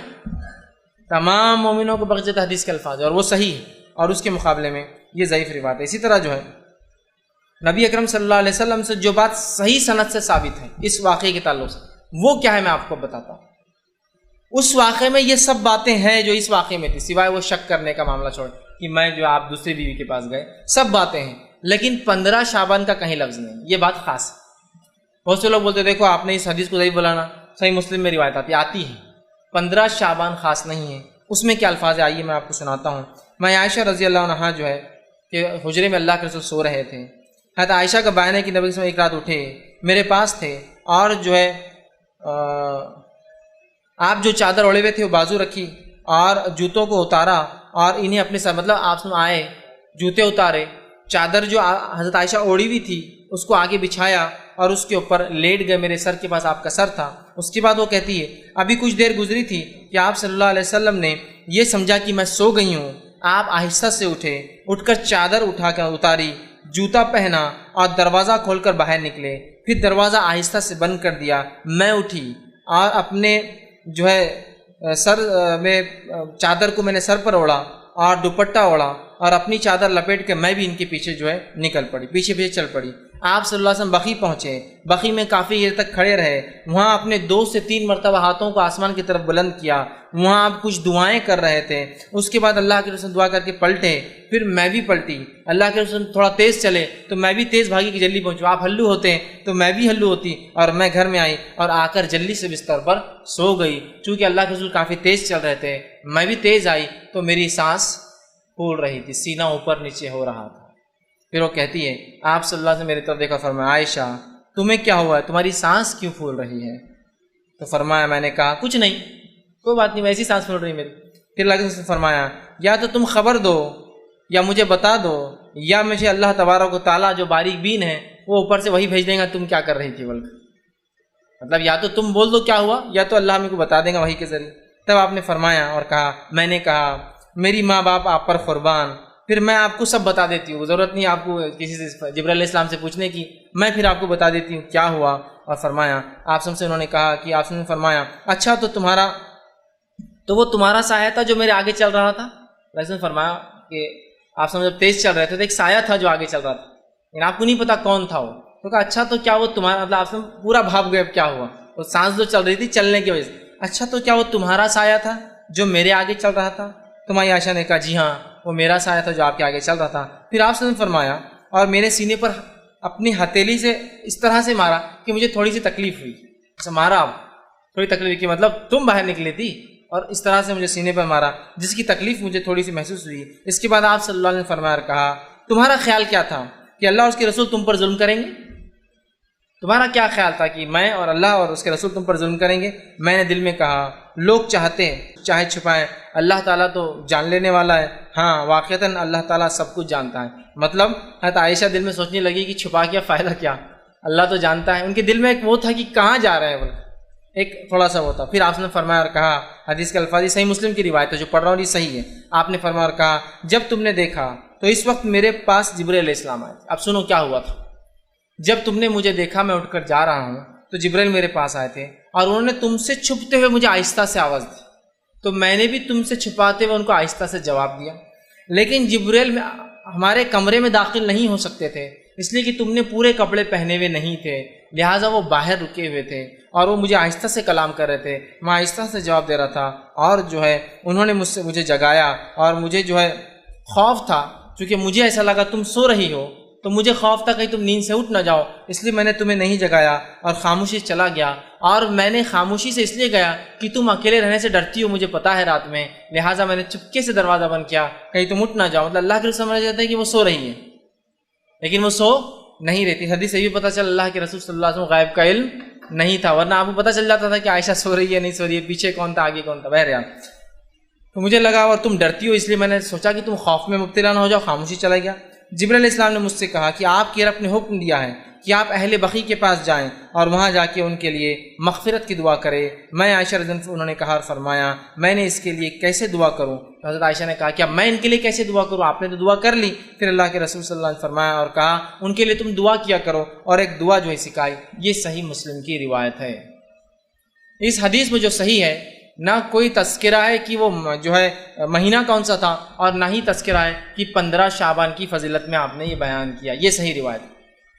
تمام مومنوں کو بخش دیتا ہے حدیث کے الفاظ ہے، اور وہ صحیح ہے، اور اس کے مقابلے میں یہ ضعیف روایت ہے. اسی طرح جو ہے نبی اکرم صلی اللہ علیہ وسلم سے جو بات صحیح سند سے ثابت ہے اس واقعے کے تعلق سے، وہ کیا ہے میں آپ کو بتاتا ہوں. اس واقعے میں یہ سب باتیں ہیں جو اس واقعے میں تھی، سوائے وہ شک کرنے کا معاملہ چھوڑ کہ میں جو آپ دوسری بیوی کے پاس گئے، سب باتیں ہیں. لیکن 15 شعبان کا کہیں لفظ نہیں. یہ بات خاص ہے. بہت سے لوگ بولتے دیکھو آپ نے اس حدیث کو ضعیف بولانا، صحیح مسلم میں روایت آتی ہے. 15 شعبان خاص نہیں ہے. اس میں کیا الفاظ ہے آئیے میں آپ کو سناتا ہوں. میں عائشہ رضی اللہ عنہا جو ہے کہ حجرے میں اللہ کے رسول سو رہے تھے. حضرت عائشہ کا بیان ہے کہ نبی صلی اللہ علیہ وسلم ایک رات اٹھے، میرے پاس تھے، اور جو ہے آپ جو چادر اوڑے ہوئے تھے وہ بازو رکھی اور جوتوں کو اتارا اور انہیں اپنے ساتھ، مطلب آپ آئے، جوتے اتارے، چادر جو حضرت عائشہ اوڑی ہوئی تھی اس کو آگے بچھایا اور اس کے اوپر لیٹ گئے. میرے سر کے پاس آپ کا سر تھا. اس کے بعد وہ کہتی ہے ابھی کچھ دیر گزری تھی کہ آپ صلی اللہ علیہ وسلم نے یہ سمجھا کہ میں سو گئی ہوں. آپ آہستہ سے اٹھے، اٹھ کر چادر اٹھا کر اتاری، جوتا پہنا اور دروازہ کھول کر باہر نکلے. پھر دروازہ آہستہ سے بند کر دیا. میں اٹھی اور اپنے جو ہے سر میں چادر کو میں نے سر پر اوڑا اور دوپٹہ اوڑا اور اپنی چادر لپیٹ کے میں بھی ان کے پیچھے جو ہے نکل پڑی، پیچھے پیچھے چل پڑی. آپ صلی اللہ علیہ وسلم بقی پہنچے. بقی میں کافی دیر تک کھڑے رہے. وہاں اپنے 2 سے 3 مرتبہ ہاتھوں کو آسمان کی طرف بلند کیا. وہاں آپ کچھ دعائیں کر رہے تھے. اس کے بعد اللہ کے رسول دعا کر کے پلٹے. پھر میں بھی پلٹی. اللہ کے رسول تھوڑا تیز چلے تو میں بھی تیز بھاگی کہ جلدی پہنچوں. آپ ہلو ہوتے تو میں بھی ہلو ہوتی اور میں گھر میں آئی اور آ کر جلدی سے بستر پر سو گئی. چونکہ اللہ کے رسول کافی تیز چل رہے تھے، میں بھی تیز آئی تو میری سانس پھول رہی تھی، سینہ اوپر نیچے ہو رہا تھا. پھر وہ کہتی ہے آپ صلی اللہ علیہ وسلم میری طرف دیکھا، فرمایا عائشہ تمہیں کیا ہوا ہے، تمہاری سانس کیوں پھول رہی ہے؟ تو فرمایا میں نے کہا کچھ نہیں، کوئی بات نہیں، ویسی سانس پھول رہی میری. پھر اللہ نے فرمایا یا تو تم خبر دو یا مجھے بتا دو یا مجھے اللہ تبارک و تعالیٰ جو باریک بین ہے وہ اوپر سے وہی بھیج دیں گا تم کیا کر رہی تھی. بلکہ مطلب یا تو تم بول دو کیا ہوا یا تو اللہ ہمیں کو بتا دیں گا وہی کے ذریعے. تب آپ نے فرمایا اور کہا، میں نے کہا میری ماں باپ آپ پر قربان، پھر میں آپ کو سب بتا دیتی ہوں، ضرورت نہیں آپ کو کسی سے جبرائیل علیہ السلام سے پوچھنے کی، میں پھر آپ کو بتا دیتی ہوں کیا ہوا. اور فرمایا آپ سے انہوں نے کہا کہ آپ نے فرمایا اچھا تو وہ تمہارا سایہ تھا جو میرے آگے چل رہا تھا. نے فرمایا کہ آپ سے جب تیز چل رہے تھے تو ایک سایہ تھا جو آگے چل رہا تھا، لیکن آپ کو نہیں پتا کون تھا وہ. تو کہا اچھا تو کیا وہ تمہارا، مطلب آپ سے پورا بھاپ گئے اب کیا ہوا، وہ سانس جو چل رہی تھی چلنے کی وجہ سے. اچھا تو کیا وہ تمہارا سایہ تھا جو میرے آگے چل رہا تھا؟ تو ماں عائشہ نے کہا جی ہاں وہ میرا سایہ تھا جو آپ کے آگے چل رہا تھا. پھر آپ سے فرمایا اور میرے سینے پر اپنی ہتھیلی سے اس طرح سے مارا کہ مجھے تھوڑی سی تکلیف ہوئی. ایسا مارا اب تھوڑی تکلیف کی، مطلب تم باہر نکلی تھی اور اس طرح سے مجھے سینے پر مارا جس کی تکلیف مجھے تھوڑی سی محسوس ہوئی. اس کے بعد آپ صلی اللہ علیہ وسلم نے فرمایا اور کہا تمہارا خیال کیا تھا کہ اللہ اور اس کے رسول تم پر ظلم کریں گے؟ تمہارا کیا خیال تھا کہ میں اور اللہ اور اس کے رسول تم پر ظلم کریں گے؟ میں نے دل میں کہا لوگ چاہتے ہیں چاہے چھپائیں، اللہ تعالیٰ تو جان لینے والا ہے. ہاں واقعتاً اللہ تعالیٰ سب کچھ جانتا ہے. مطلب حضرت عائشہ دل میں سوچنے لگی کہ چھپا کیا فائدہ کیا، اللہ تو جانتا ہے. ان کے دل میں ایک وہ تھا کہ کہاں جا رہے ہیں، بلکہ ایک تھوڑا سا وہ تھا. پھر آپ نے فرمایا اور کہا، حدیث کے الفاظ صحیح مسلم کی روایت ہے جو پڑھ رہا ہوں یہ صحیح ہے. آپ نے فرمایا اور کہا جب تم نے دیکھا تو اس وقت میرے پاس جبرائیل علیہ السلام آئے. اب سنو کیا ہوا تھا. جب تم نے مجھے دیکھا میں اٹھ کر جا رہا ہوں تو جبرائیل میرے پاس آئے تھے اور انہوں نے تم سے چھپتے ہوئے مجھے آہستہ سے آواز دی، تو میں نے بھی تم سے چھپاتے ہوئے ان کو آہستہ سے جواب دیا. لیکن جبرائیل ہمارے کمرے میں داخل نہیں ہو سکتے تھے اس لیے کہ تم نے پورے کپڑے پہنے ہوئے نہیں تھے، لہٰذا وہ باہر رکے ہوئے تھے اور وہ مجھے آہستہ سے کلام کر رہے تھے. میں آہستہ سے جواب دے رہا تھا اور جو ہے انہوں نے مجھے جگایا اور مجھے جو ہے خوف تھا، چونکہ مجھے ایسا لگا تم سو رہی ہو تو مجھے خوف تھا کہیں تم نیند سے اٹھ نہ جاؤ، اس لیے میں نے تمہیں نہیں جگایا اور خاموشی سے چلا گیا. اور میں نے خاموشی سے اس لیے گیا کہ تم اکیلے رہنے سے ڈرتی ہو، مجھے پتا ہے رات میں، لہٰذا میں نے چپکے سے دروازہ بند کیا کہیں تم اٹھ نہ جاؤ. مطلب اللہ کے رسول سمجھ جاتا ہے کہ وہ سو رہی ہے لیکن وہ سو نہیں رہتی. حدیث سے بھی پتہ چل اللہ کے رسول صلی اللہ علیہ وسلم غائب کا علم نہیں تھا، ورنہ آپ کو پتہ چل جاتا تھا کہ عائشہ سو رہی ہے نہیں سو رہی ہے، پیچھے کون تھا آگے کون تھا. بہرحال تو مجھے لگا اور تم ڈرتی ہو اس لیے میں نے سوچا کہ تم خوف میں مبتلا نہ ہو جاؤ، خاموشی چلا گیا. جبرائیل علیہ السلام نے مجھ سے کہا کہ آپ کے رب نے حکم دیا ہے
کہ آپ اہل بقیع کے پاس جائیں اور وہاں جا کے ان کے لیے مغفرت کی دعا کریں۔ میں عائشہ رضی اللہ عنہا انہوں نے کہا اور فرمایا میں نے اس کے لیے کیسے دعا کروں؟ حضرت عائشہ نے کہا کہ اب میں ان کے لیے کیسے دعا کروں؟ آپ نے تو دعا کر لی۔ پھر اللہ کے رسول صلی اللہ علیہ وسلم نے فرمایا اور کہا ان کے لیے تم دعا کیا کرو، اور ایک دعا جو ہے سکھائی۔ یہ صحیح مسلم کی روایت ہے۔ اس حدیث میں جو صحیح ہے، نہ کوئی تذکرہ ہے کہ وہ جو ہے مہینہ کون سا تھا، اور نہ ہی تذکرہ ہے کہ 15 شعبان کی فضیلت میں آپ نے یہ بیان کیا۔ یہ صحیح روایت۔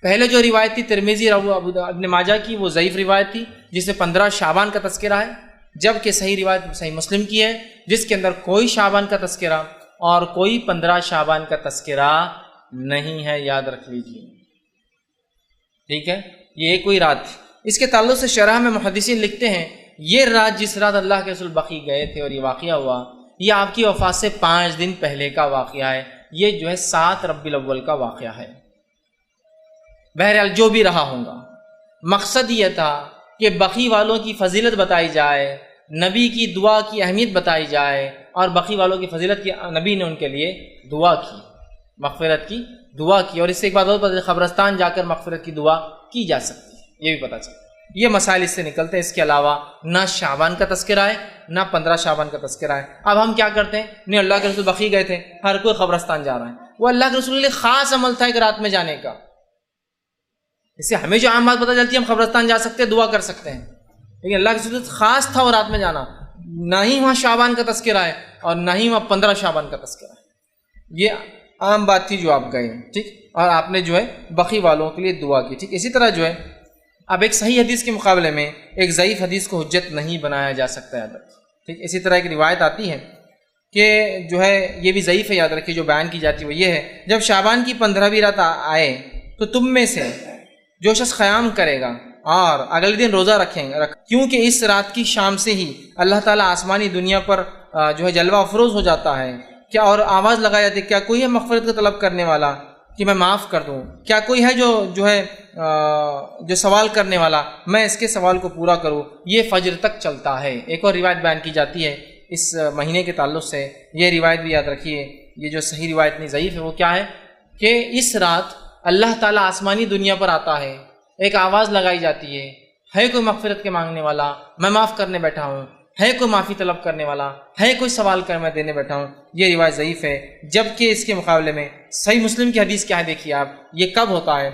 پہلے جو روایت تھی ترمذی ابن ماجہ کی، وہ ضعیف روایت تھی جس میں 15 شعبان کا تذکرہ ہے، جبکہ صحیح روایت صحیح مسلم کی ہے جس کے اندر کوئی شعبان کا تذکرہ اور کوئی 15 شعبان کا تذکرہ نہیں ہے، یاد رکھ لیجیے۔ ٹھیک ہے، یہ ایک کوئی رات تھی۔ اس کے تعلق سے شرح میں محدثین لکھتے ہیں یہ رات جس رات اللہ کے رسول بقیع گئے تھے اور یہ واقعہ ہوا، یہ آپ کی وفات سے 5 دن پہلے کا واقعہ ہے۔ یہ جو ہے 7 ربیع الاول کا واقعہ ہے۔ بہرحال جو بھی رہا ہوگا، مقصد یہ تھا کہ بقیع والوں کی فضیلت بتائی جائے، نبی کی دعا کی اہمیت بتائی جائے، اور بقیع والوں کی فضیلت کی نبی نے ان کے لیے دعا کی، مغفرت کی دعا کی۔ اور اس سے ایک بات اور قبرستان جا کر مغفرت کی دعا کی جا سکتی ہے، یہ بھی پتہ چلتا ہے۔ یہ مسائل اس سے نکلتے ہیں۔ اس کے علاوہ نہ شعبان کا تذکرہ ہے نہ 15 شعبان کا تذکرہ ہے۔ اب ہم کیا کرتے ہیں؟ نہیں، اللہ کے رسول بقیع گئے تھے، ہر کوئی قبرستان جا رہا ہے۔ وہ اللہ کے رسول کے لیے خاص عمل تھا ایک رات میں جانے کا۔ اس سے ہمیں جو عام بات پتہ چلتی ہے، ہم قبرستان جا سکتے ہیں، دعا کر سکتے ہیں، لیکن اللہ کے رسول خاص تھا وہ رات میں جانا۔ نہ ہی وہاں شعبان کا تذکرہ ہے اور نہ ہی وہاں 15 شعبان کا تذکرہ ہے۔ یہ عام بات تھی جو آپ گئے، ٹھیک، اور آپ نے جو ہے بقیع والوں کے لیے دعا کی، ٹھیک۔ اسی طرح جو ہے اب ایک صحیح حدیث کے مقابلے میں ایک ضعیف حدیث کو حجت نہیں بنایا جا سکتا، یاد رکھیے، ٹھیک۔ اسی طرح ایک روایت آتی ہے کہ جو ہے یہ بھی ضعیف ہے، یاد رکھیے، جو بیان کی جاتی ہے وہ یہ ہے جب شعبان کی 15ویں رات آئے تو تم میں سے جو شخص قیام کرے گا اور اگلے دن روزہ رکھیں گے، کیونکہ اس رات کی شام سے ہی اللہ تعالیٰ آسمانی دنیا پر جو ہے جلوہ افروز ہو جاتا ہے، کیا اور آواز لگائی جاتی ہے کیا کوئی ہے مغفرت کا طلب کرنے والا کہ میں معاف کر دوں؟ کیا کوئی ہے جو ہے جو سوال کرنے والا، میں اس کے سوال کو پورا کروں؟ یہ فجر تک چلتا ہے۔ ایک اور روایت بیان کی جاتی ہے اس مہینے کے تعلق سے، یہ روایت بھی یاد رکھیے، یہ جو صحیح روایت نہیں ضعیف ہے، وہ کیا ہے کہ اس رات اللہ تعالیٰ آسمانی دنیا پر آتا ہے، ایک آواز لگائی جاتی ہے کوئی مغفرت کے مانگنے والا؟ میں معاف کرنے بیٹھا ہوں۔ ہے کوئی معافی طلب کرنے والا؟ ہے کوئی سوال کر میں دینے بیٹھا ہوں؟ یہ روایت ضعیف ہے، جبکہ اس کے مقابلے میں صحیح مسلم کی حدیث کیا ہے دیکھیے آپ، یہ کب ہوتا ہے؟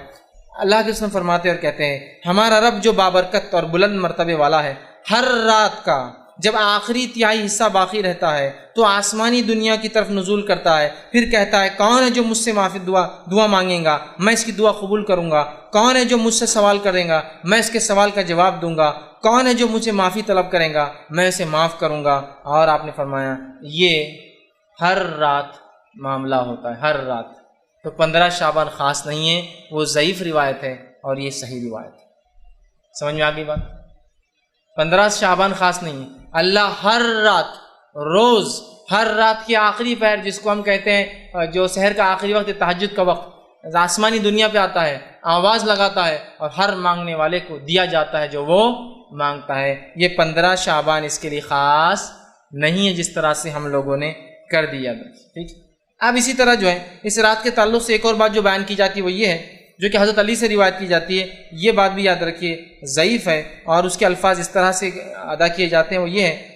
اللہ کے رسول فرماتے اور کہتے ہیں ہمارا رب جو بابرکت اور بلند مرتبے والا ہے، ہر رات کا جب آخری تہائی حصہ باقی رہتا ہے تو آسمانی دنیا کی طرف نزول کرتا ہے، پھر کہتا ہے کون ہے جو مجھ سے معافی دعا مانگے گا، میں اس کی دعا قبول کروں گا؟ کون ہے جو مجھ سے سوال کرے گا، میں اس کے سوال کا جواب دوں گا؟ کون ہے جو مجھے معافی طلب کرے گا، میں اسے معاف کروں گا؟ اور آپ نے فرمایا یہ ہر رات معاملہ ہوتا ہے، ہر رات۔ تو 15 شعبان خاص نہیں ہے، وہ ضعیف روایت ہے اور یہ صحیح روایت ہے۔ سمجھ میں آ گئی بات؟ 15 شعبان خاص نہیں ہے، اللہ ہر رات، روز، ہر رات کی آخری پہر جس کو ہم کہتے ہیں جو سحر کا آخری وقت، تہجد کا وقت، آسمانی دنیا پہ آتا ہے، آواز لگاتا ہے اور ہر مانگنے والے کو دیا جاتا ہے جو وہ مانگتا ہے۔ یہ 15 شعبان اس کے لیے خاص نہیں ہے جس طرح سے ہم لوگوں نے کر دیا، ٹھیک۔ اب اسی طرح جو ہے اس رات کے تعلق سے ایک اور بات جو بیان کی جاتی ہے وہ یہ ہے، جو کہ حضرت علی سے روایت کی جاتی ہے، یہ بات بھی یاد رکھیے ضعیف ہے، اور اس کے الفاظ اس طرح سے ادا کیے جاتے ہیں، وہ یہ ہے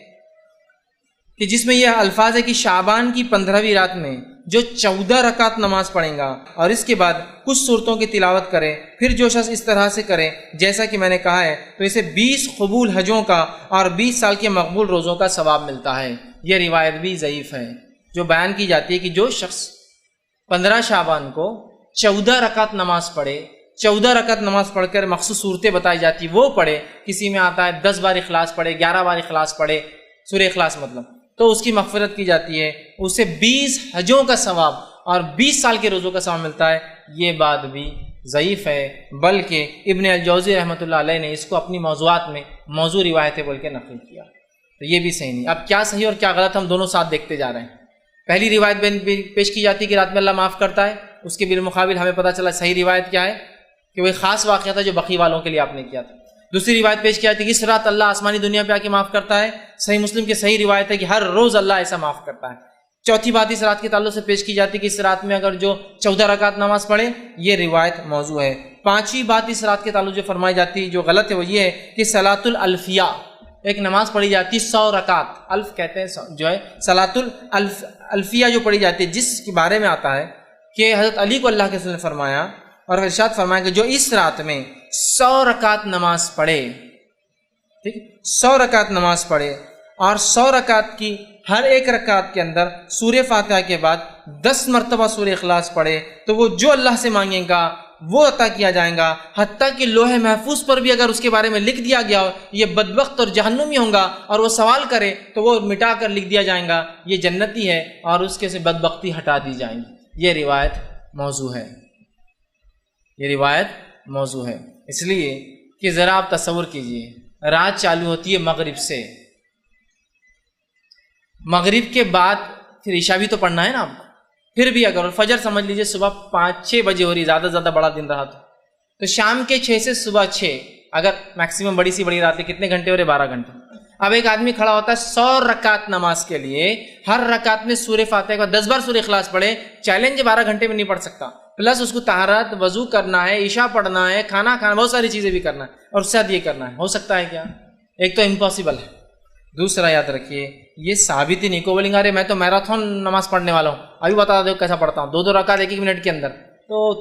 کہ جس میں یہ الفاظ ہے کہ شعبان کی 15ویں رات میں جو 14 رکعت نماز پڑھیں گا اور اس کے بعد کچھ صورتوں کی تلاوت کرے، پھر جو شخص اس طرح سے کرے جیسا کہ میں نے کہا ہے، تو اسے 20 قبول حجوں کا اور 20 سال کے مقبول روزوں کا ثواب ملتا ہے۔ یہ روایت بھی ضعیف ہے، جو بیان کی جاتی ہے کہ جو شخص 15 شعبان کو 14 رکعت نماز پڑھے، 14 رکعت نماز پڑھ کر مخصوص صورتیں بتائی جاتی وہ پڑھے، کسی میں آتا ہے 10 بار اخلاص پڑھے، 11 بار اخلاص پڑھے، سورہ اخلاص مطلب، تو اس کی مغفرت کی جاتی ہے، اسے 20 حجوں کا ثواب اور 20 سال کے روزوں کا ثواب ملتا ہے۔ یہ بات بھی ضعیف ہے، بلکہ ابن الجوزی رحمۃ اللہ علیہ نے اس کو اپنی موضوعات میں موضوع روایتیں بول کے نقل کیا، تو یہ بھی صحیح نہیں۔ اب کیا صحیح اور کیا غلط ہم دونوں ساتھ دیکھتے جا رہے ہیں۔ پہلی روایت پیش کی جاتی ہے کہ رات میں اللہ معاف کرتا ہے، اس کے بالمقابل ہمیں پتہ چلا صحیح روایت کیا ہے کہ وہ ایک خاص واقعہ تھا جو بقیع والوں کے لیے آپ نے کیا تھا۔ دوسری روایت پیش کی جاتی ہے کہ اس رات اللہ آسمانی دنیا پہ آ کے معاف کرتا ہے، صحیح مسلم کی صحیح روایت ہے کہ ہر روز اللہ ایسا معاف کرتا ہے۔ چوتھی بات اس رات کے تعلق سے پیش کی جاتی ہے کہ اس رات میں اگر جو 14 رکعت نماز پڑھے، یہ روایت موضوع ہے۔ پانچویں بات اس رات کے تعلق جو فرمائی جاتی ہے جو غلط ہے وہ یہ ہے کہ صلاۃ الالفیہ، ایک نماز پڑھی جاتی ہے 100 رکعت، الف کہتے ہیں جو ہے صلاۃ الالفیہ جو پڑھی جاتی ہے، جس کے بارے میں آتا ہے کہ حضرت علی کو اللہ کے رسول نے فرمایا اور ارشاد فرمایا کہ جو اس رات میں 100 رکعت نماز پڑھے، ٹھیک، 100 رکعت نماز پڑھے اور 100 رکعت کی ہر ایک رکعت کے اندر سورہ فاتحہ کے بعد 10 مرتبہ سورہ اخلاص پڑھے تو وہ جو اللہ سے مانگے گا وہ عطا کیا جائے گا، حتیٰ کہ لوح محفوظ پر بھی اگر اس کے بارے میں لکھ دیا گیا ہو یہ بدبخت اور جہنمی ہوں گا اور وہ سوال کرے تو وہ مٹا کر لکھ دیا جائے گا یہ جنتی ہے اور اس کے سے بدبختی ہٹا دی جائیں گی۔ یہ روایت موضوع ہے، یہ روایت موضوع ہے، اس لیے کہ ذرا آپ تصور کیجئے رات چالو ہوتی ہے مغرب سے، مغرب کے بعد پھر عشاء بھی تو پڑھنا ہے نا آپ کو، پھر بھی اگر فجر سمجھ لیجئے صبح 5-6 بجے ہو رہی، زیادہ سے زیادہ بڑا دن رہا تو شام کے 6 سے صبح 6، اگر میکسیمم بڑی سی بڑی رات ہے کتنے گھنٹے ہو رہے؟ 12 گھنٹے۔ اب ایک آدمی کھڑا ہوتا ہے 100 رکعت نماز کے لیے، ہر رکعت میں سورہ فاتحہ کا 10 بار سورہ اخلاص پڑھے، چیلنج 12 گھنٹے میں نہیں پڑھ سکتا، پلس اس کو طہارت وضو کرنا ہے، عشاء پڑھنا ہے، کھانا کھانا، بہت ساری چیزیں بھی کرنا ہے اور اس کے ساتھ یہ کرنا ہے، ہو سکتا ہے کیا؟ ایک تو امپاسبل ہے، دوسرا یاد رکھیے یہ ثابت ہی نہیں، کو بولیں گے ارے میں تو میراتھن نماز پڑھنے والا ہوں، ابھی بتا دو کیسا پڑھتا ہوں، 2 رکعت 1 منٹ کے اندر،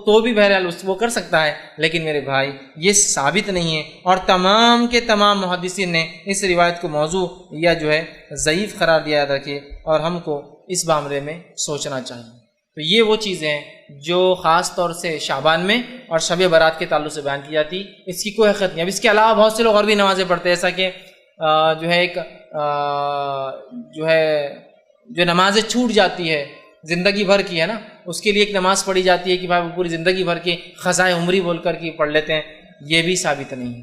تو بھی بہرحال وہ کر سکتا ہے، لیکن میرے بھائی یہ ثابت نہیں ہے اور تمام کے تمام محدثین نے اس روایت کو موضوع یا جو ہے ضعیف قرار دیا، یاد رکھیے، اور ہم کو اس معاملے میں سوچنا چاہیے۔ تو یہ وہ چیزیں ہیں جو خاص طور سے شعبان میں اور شب برات کے تعلق سے بیان کی جاتی، اس کی کوئی حقیقت نہیں۔ اب اس کے علاوہ بہت سے لوگ اور بھی نمازیں پڑھتے ہیں، ایسا کہ جو ہے ایک جو نمازیں چھوٹ جاتی ہے زندگی بھر کی ہے نا، اس کے لیے ایک نماز پڑھی جاتی ہے کہ بھائی وہ پوری زندگی بھر کی قضائے عمری بول کر کے پڑھ لیتے ہیں، یہ بھی ثابت نہیں ہے۔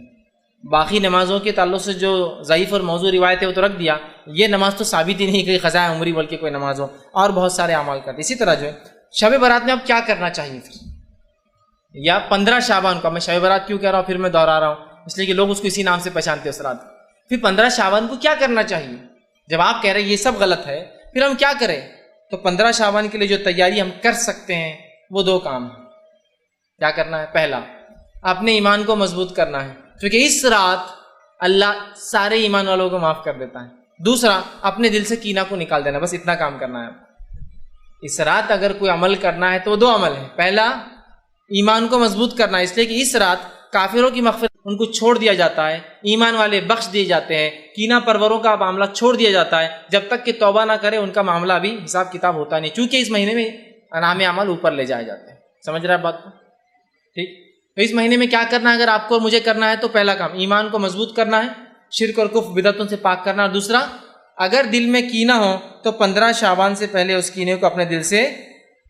باقی نمازوں کے تعلق سے جو ضعیف اور موضوع روایت ہے وہ تو رکھ دیا، یہ نماز تو ثابت ہی نہیں کہ قضائے عمری بول کے کوئی نماز ہو، اور بہت سارے اعمال کرتے۔ اسی طرح جو ہے شب برات میں اب کیا کرنا چاہیے پھر، یا 15 شعبان کو، میں شب برات کیوں کہہ رہا ہوں پھر میں دوہرا رہا ہوں اس لیے کہ لوگ اس کو اسی نام سے پہچانتے ہیں اس رات، پھر 15 شعبان کو کیا کرنا چاہیے؟ جب آپ کہہ رہے ہیں یہ سب غلط ہے پھر ہم کیا کریں؟ تو 15 شعبان کے لیے جو تیاری ہم کر سکتے ہیں وہ 2 کام ہیں۔ کیا کرنا ہے؟ پہلا، اپنے ایمان کو مضبوط کرنا ہے کیونکہ اس رات اللہ سارے ایمان والوں کو معاف کر دیتا ہے۔ دوسرا، اپنے دل سے کینہ کو نکال دینا، بس اتنا کام کرنا ہے۔ اس رات اگر کوئی عمل کرنا ہے تو وہ 2 عمل ہیں۔ پہلا، ایمان کو مضبوط کرنا ہے، اس لیے کہ اس رات کافروں کی مغفرت ان کو چھوڑ دیا جاتا ہے، ایمان والے بخش دیے جاتے ہیں، کینہ پروروں کا معاملہ چھوڑ دیا جاتا ہے، جب تک کہ توبہ نہ کرے ان کا معاملہ بھی حساب کتاب ہوتا نہیں، چونکہ اس مہینے میں انعام اعمال اوپر لے جائے جاتے ہیں۔ سمجھ رہے ہیں بات کو؟ ٹھیک، تو اس مہینے میں کیا کرنا ہے اگر آپ کو اور مجھے کرنا ہے تو پہلا کام ایمان کو مضبوط کرنا ہے، شرک اور کفر بدعتوں سے پاک کرنا، اور دوسرا اگر دل میں کینہ ہو تو 15 شعبان سے پہلے اس کینے کو اپنے دل سے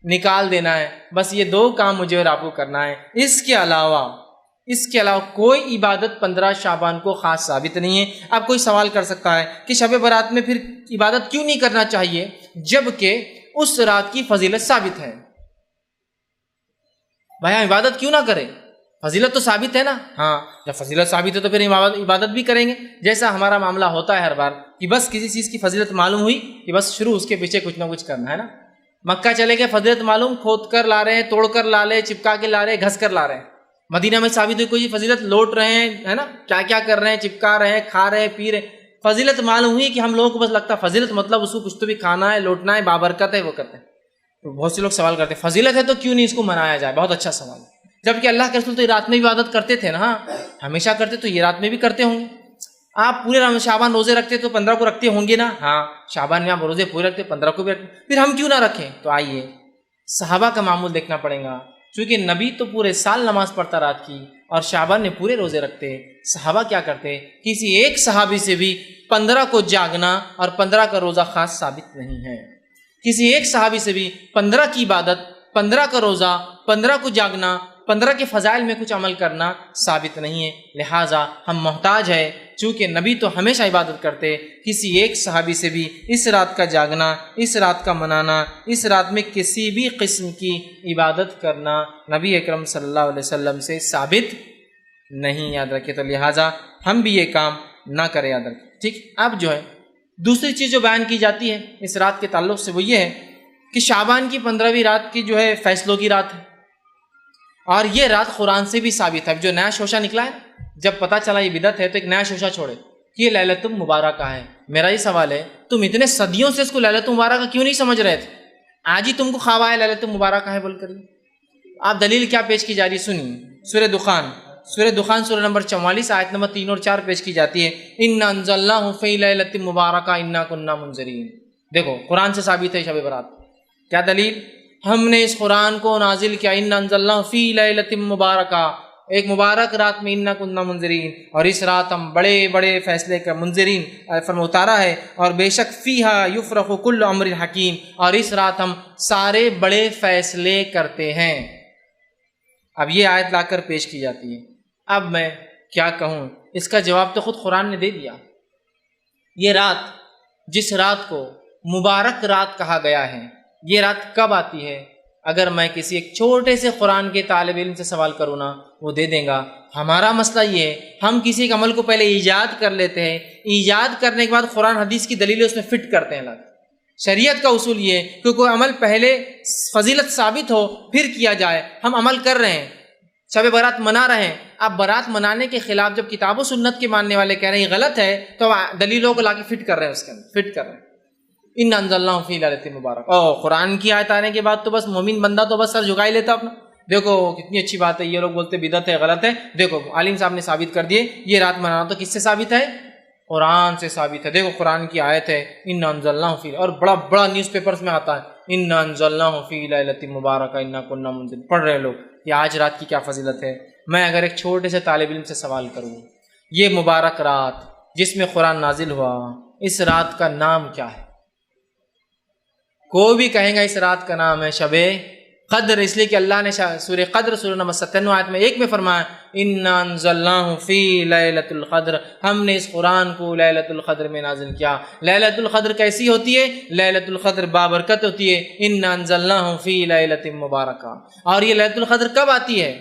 نکال دینا ہے۔ بس یہ 2 کام مجھے اور آپ کو کرنا ہے۔ اس کے علاوہ کوئی عبادت 15 شعبان کو خاص ثابت نہیں ہے۔ اب کوئی سوال کر سکتا ہے کہ شب برات میں پھر عبادت کیوں نہیں کرنا چاہیے جبکہ اس رات کی فضیلت ثابت ہے؟ بھائی ہم عبادت کیوں نہ کریں؟ فضیلت تو ثابت ہے نا۔ ہاں، جب فضیلت ثابت ہے تو پھر عبادت بھی کریں گے، جیسا ہمارا معاملہ ہوتا ہے ہر بار کہ بس کسی چیز کی فضیلت معلوم ہوئی کہ بس شروع اس کے پیچھے کچھ نہ کچھ کرنا ہے نا۔ مکہ چلے گئے، فضیلت معلوم، کھود کر لا رہے ہیں، توڑ کر لا رہے ہیں، چپکا کے لا رہے ہیں، گھس کر لا رہے ہیں۔ مدینہ میں ثابت ہوئی کوئی فضیلت، لوٹ رہے ہیں ہے نا، کیا کیا کر رہے ہیں، چپکا رہے ہیں، کھا رہے ہیں، پی رہے ہیں۔ فضیلت معلوم ہوئی کہ ہم لوگوں کو بس لگتا ہے فضیلت مطلب اس کو کچھ تو بھی کھانا ہے، لوٹنا ہے، بابرکت ہے، وہ کرتے ہیں۔ تو بہت سے لوگ سوال کرتے ہیں فضیلت ہے تو کیوں نہیں اس کو منایا جائے؟ بہت اچھا سوال ہے، جبکہ اللہ کے رسول تو یہ رات میں بھی عبادت کرتے تھے نا، ہاں ہمیشہ کرتے، تو یہ رات میں بھی کرتے ہوں گے۔ آپ پورے شعبان روزے رکھتے تو 15 کو رکھتے ہوں گے نا، ہاں شعبان میں آپ روزے پورے رکھتے، 15 کو بھی رکھتے، پھر ہم کیوں نہ رکھیں؟ تو آئیے صحابہ کا معمول دیکھنا پڑے گا، چونکہ نبی تو پورے سال نماز پڑھتا رات کی اور شعبان میں پورے روزے رکھتے۔ صحابہ کیا کرتے؟ کسی ایک صحابی سے بھی 15 کو جاگنا اور 15 کا روزہ خاص ثابت نہیں ہے۔ کسی ایک صحابی سے بھی 15 کی عبادت، 15 کا روزہ، 15 کو جاگنا، 15 کے فضائل میں کچھ عمل کرنا ثابت نہیں ہے۔ لہٰذا ہم محتاج ہے، چونکہ نبی تو ہمیشہ عبادت کرتے، کسی ایک صحابی سے بھی اس رات کا جاگنا، اس رات کا منانا، اس رات میں کسی بھی قسم کی عبادت کرنا نبی اکرم صلی اللہ علیہ وسلم سے ثابت نہیں، یاد رکھے۔ تو لہٰذا ہم بھی یہ کام نہ کریں، یاد رکھیں، ٹھیک۔ اب جو ہے دوسری چیز جو بیان کی جاتی ہے اس رات کے تعلق سے وہ یہ ہے کہ شعبان کی 15ویں رات کی جو ہے فیصلوں کی رات ہے، اور یہ رات قرآن سے بھی ثابت ہے۔ جو نیا شوشہ نکلا ہے، جب پتہ چلا یہ بدعت ہے تو ایک نیا شوشہ چھوڑے کہ یہ لیلۃ المبارکہ ہے۔ میرا یہ سوال ہے، تم اتنے صدیوں سے اس کو لیلۃ المبارکہ کیوں نہیں سمجھ رہے تھے؟ آج ہی تم کو خواب آیا لیلۃ المبارکہ ہے بول کر؟ آپ دلیل کیا پیش کی جا رہی سنیے۔ سورہ دخان سورہ نمبر 44 آیت نمبر 3 اور 4 پیش کی جاتی ہے، اِنَّا أَنزَلْنَاهُ فِي لَيْلَةٍ مُبَارَكَةٍ إِنَّا كُنَّا مُنذِرِينَ۔ دیکھو قرآن سے ثابت ہے شب برات۔ کیا دلیل؟ ہم نے اس قرآن کو نازل کیا اِنَّا أَنزَلْنَاهُ فِي لَيْلَةٍ مُبَارَكَةٍ، ایک مبارک رات میں، اِنَّا كُنَّا مُنذِرِينَ، اور اس رات ہم بڑے بڑے فیصلے کا منذرین فرما اتارا ہے، اور بے شک فِيهَا يُفْرَقُ كُلُّ أَمْرٍ حَكِيمٍ، اور اس رات ہم سارے بڑے فیصلے کرتے ہیں۔ اب یہ آیت لا کر پیش کی جاتی ہے۔ اب میں کیا کہوں؟ اس کا جواب تو خود قرآن نے دے دیا۔ یہ رات، جس رات کو مبارک رات کہا گیا ہے، یہ رات کب آتی ہے؟ اگر میں کسی ایک چھوٹے سے قرآن کے طالب علم سے سوال کروں نا، وہ دے دیں گا۔ ہمارا مسئلہ یہ ہے، ہم کسی ایک عمل کو پہلے ایجاد کر لیتے ہیں، ایجاد کرنے کے بعد قرآن حدیث کی دلیلیں اس میں فٹ کرتے ہیں۔ شریعت کا اصول یہ ہے کہ کوئی عمل پہلے فضیلت ثابت ہو پھر کیا جائے۔ ہم عمل کر رہے ہیں، شب برات منا رہے ہیں، اب برات منانے کے خلاف جب کتاب و سنت کے ماننے والے کہہ رہے ہیں یہ غلط ہے، تو دلیلوں کو لا کے فٹ کر رہے ہیں، اس کے اندر فٹ کر رہے ہیں۔ اِنَّا أَنزَلْنَاهُ فِي لَيْلَةٍ مُبَارَكَةٍ، قرآن کی آیت آنے کے بعد تو بس مومن بندہ تو بس سر جھکائی لیتا اپنا۔ دیکھو کتنی اچھی بات ہے، یہ لوگ بولتے بدعت ہے، غلط ہے، دیکھو عالم صاحب نے ثابت کر دیے یہ رات منانا، تو کس سے ثابت ہے؟ قرآن سے ثابت ہے۔ دیکھو قرآن کی آیت ہے اِنَّا أَنزَلْنَاهُ فِي، اور بڑا بڑا نیوز پیپرز میں آتا ہے اِنَّا أَنزَلْنَاهُ فِي لَيْلَةٍ مُبَارَكَةٍ إِنَّا كُنَّا مُنذِرِينَ، پڑھ رہے لوگ کہ آج رات کی کیا فضیلت ہے۔ میں اگر ایک چھوٹے سے طالب علم سے سوال کروں، یہ مبارک رات جس میں قرآن نازل ہوا، اس رات کا نام کیا ہے؟ کوئی بھی کہیں گا اس رات کا نام ہے شب قدر، اس لیے کہ اللہ نے سورہ قدر سورہ نمبر 97 آیت میں 1 میں فرمایا اِنَّا أَنزَلْنَاهُ فِي لَيْلَةِ الْقَدْرِ، ہم نے اس قرآن کو لیلۃ القدر میں نازل کیا۔ لیلۃ القدر کیسی ہوتی ہے؟ لیلۃ القدر بابرکت ہوتی ہے۔ اِنَّا أَنزَلْنَاهُ فِي لَيْلَةٍ مُبَارَكَةٍ، اور یہ لیلۃ القدر کب آتی ہے؟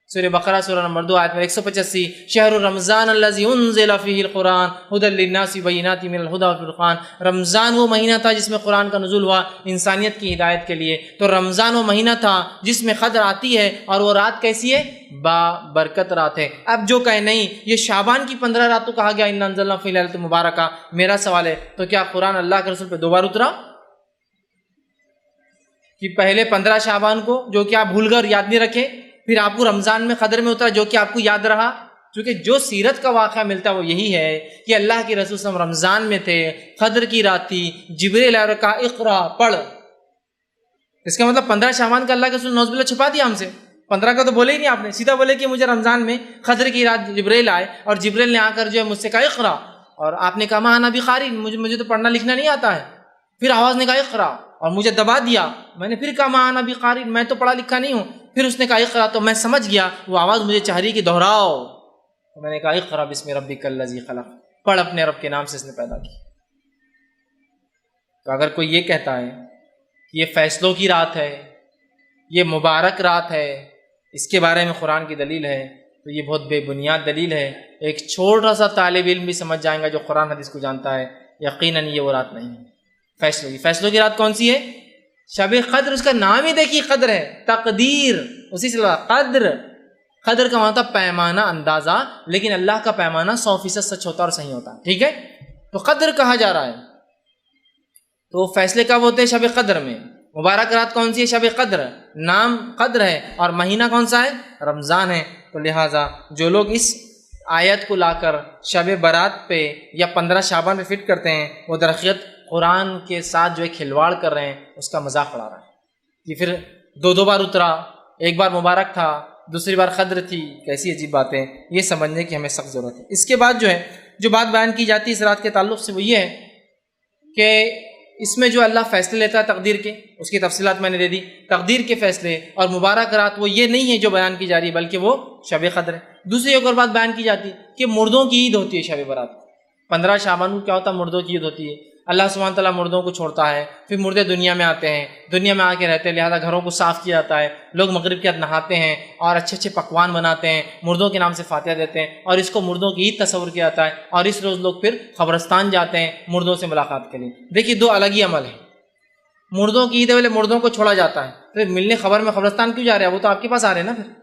سورہ بقرہ سورہ نمبر 2 آیت میں 185، شہر رمضان الذی انزل فیہ القرآن ھدی للناس بینات من الھدی والفرقان، رمضان وہ مہینہ تھا جس میں قرآن کا نزول ہوا انسانیت کی ہدایت کے لیے۔ تو رمضان وہ مہینہ تھا جس میں قدر آتی ہے، اور وہ رات کیسی ہے؟ با برکت رات ہے۔ اب جو کہے نہیں یہ شعبان کی 15 رات تو کہا گیا اِنَّا أَنزَلْنَاهُ فِي لَيْلَةٍ مُبَارَكَةٍ، میرا سوال ہے تو کیا قرآن اللہ کے رسول پہ 2 بار اترا؟ کہ پہلے 15 شعبان کو جو کہ آپ بھول کر یاد نہیں رکھے، پھر آپ کو رمضان میں قدر میں اترا جو کہ آپ کو یاد رہا؟ کیونکہ جو سیرت کا واقعہ ملتا ہے وہ یہی ہے کہ اللہ کے رسول صلی اللہ علیہ وسلم رمضان میں تھے، قدر کی رات تھی، جبریل آیا اور کہا اقرا پڑھ۔ اس کا مطلب 15 شعبان کا اللہ کے رسول نعوذ باللہ چھپا دیا ہم سے، 15 کا تو بولے ہی نہیں آپ نے، سیدھا بولے کہ مجھے رمضان میں قدر کی رات جبریل آئے اور جبریل نے آ کر جو ہے مجھ سے کہا اقرا، اور آپ نے کہا ما انا بقاری، مجھے تو پڑھنا لکھنا نہیں آتا ہے۔ پھر آواز نے کہا اقرا اور مجھے دبا دیا، میں نے پھر کہا ما انا بقاری، میں تو پڑھا لکھا نہیں ہوں۔ پھر اس نے کہا اقرا، تو میں سمجھ گیا وہ آواز مجھے چاہ رہی کہ دہراؤ، تو میں نے کہا اقرا بسم ربک الذی خلق، پڑھ اپنے رب کے نام سے اس نے پیدا کی۔ تو اگر کوئی یہ کہتا ہے کہ یہ فیصلوں کی رات ہے، یہ مبارک رات ہے، اس کے بارے میں قرآن کی دلیل ہے، تو یہ بہت بے بنیاد دلیل ہے۔ ایک چھوٹا سا طالب علم بھی سمجھ جائیں گا جو قرآن حدیث کو جانتا ہے، یقیناً یہ وہ رات نہیں ہے۔ فیصلوں کی رات کون سی ہے؟ شب قدر، اس کا نام ہی دیکھیے قدر ہے، تقدیر، اسی سے قدر۔ قدر کا مطلب پیمانہ، اندازہ، لیکن اللہ کا پیمانہ 100% سچ ہوتا اور صحیح ہوتا ہے، ٹھیک ہے؟ تو قدر کہا جا رہا ہے، تو فیصلے کب ہوتے ہیں؟ شب قدر میں۔ مبارک رات کون سی ہے؟ شب قدر، نام قدر ہے، اور مہینہ کون سا ہے؟ رمضان ہے۔ تو لہٰذا جو لوگ اس آیت کو لا کر شب برات پہ یا 15 شعبان پہ فٹ کرتے ہیں، وہ درحقیقت قرآن کے ساتھ جو ہے کھلواڑ کر رہے ہیں، اس کا مذاق اڑا رہا ہے کہ پھر 2 بار اترا، ایک بار مبارک تھا، دوسری بار قدر تھی، کیسی عجیب بات ہے، یہ سمجھنے کی ہمیں سخت ضرورت ہے۔ اس کے بعد جو ہے جو بات بیان کی جاتی ہے اس رات کے تعلق سے وہ یہ ہے کہ اس میں جو اللہ فیصلے لیتا ہے تقدیر کے، اس کی تفصیلات میں نے دے دی۔ تقدیر کے فیصلے اور مبارک رات وہ یہ نہیں ہے جو بیان کی جا رہی ہے، بلکہ وہ شب قدر ہے۔ دوسری ایک اور بات بیان کی جاتی ہے کہ مردوں کی عید ہوتی ہے شب برات، 15 شعبان کو کیا ہوتا ہے؟ مردوں کی عید ہوتی ہے۔ اللہ سبحانہ تعالیٰ مردوں کو چھوڑتا ہے، پھر مردے دنیا میں آتے ہیں، دنیا میں آ کے رہتے ہیں، لہٰذا گھروں کو صاف کیا جاتا ہے، لوگ مغرب کے بعد نہاتے ہیں اور اچھے اچھے پکوان بناتے ہیں، مردوں کے نام سے فاتحہ دیتے ہیں، اور اس کو مردوں کی عید تصور کیا جاتا ہے، اور اس روز لوگ پھر قبرستان جاتے ہیں مردوں سے ملاقات کے لیے۔ دیکھیے دو الگ ہی عمل ہیں، مردوں کی عید والے مردوں کو چھوڑا جاتا ہے، پھر ملنے خبر میں قبرستان کیوں جا رہے ہیں؟ وہ تو آپ کے پاس آ رہے ہیں نا، پھر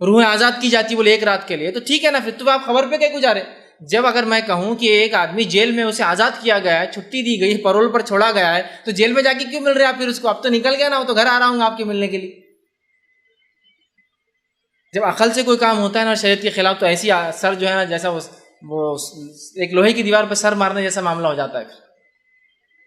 روح آزاد کی جاتی بولے ایک رات کے لیے، تو ٹھیک ہے نا، پھر تو آپ خبر پہ کیوں جا رہے ہیں؟ جب اگر میں کہوں کہ ایک آدمی جیل میں اسے آزاد کیا گیا ہے، چھٹی دی گئی، پرول پر چھوڑا گیا ہے، تو جیل میں جا کے کیوں مل رہے ہیں آپ پھر اس کو؟ اب تو نکل گیا نا، وہ تو گھر آ رہا ہوں آپ کے ملنے کے لیے۔ جب عقل سے کوئی کام ہوتا ہے نا شریعت کے خلاف، تو ایسی سر جو ہے نا جیسا وہ ایک لوہے کی دیوار پہ سر مارنے جیسا معاملہ ہو جاتا ہے۔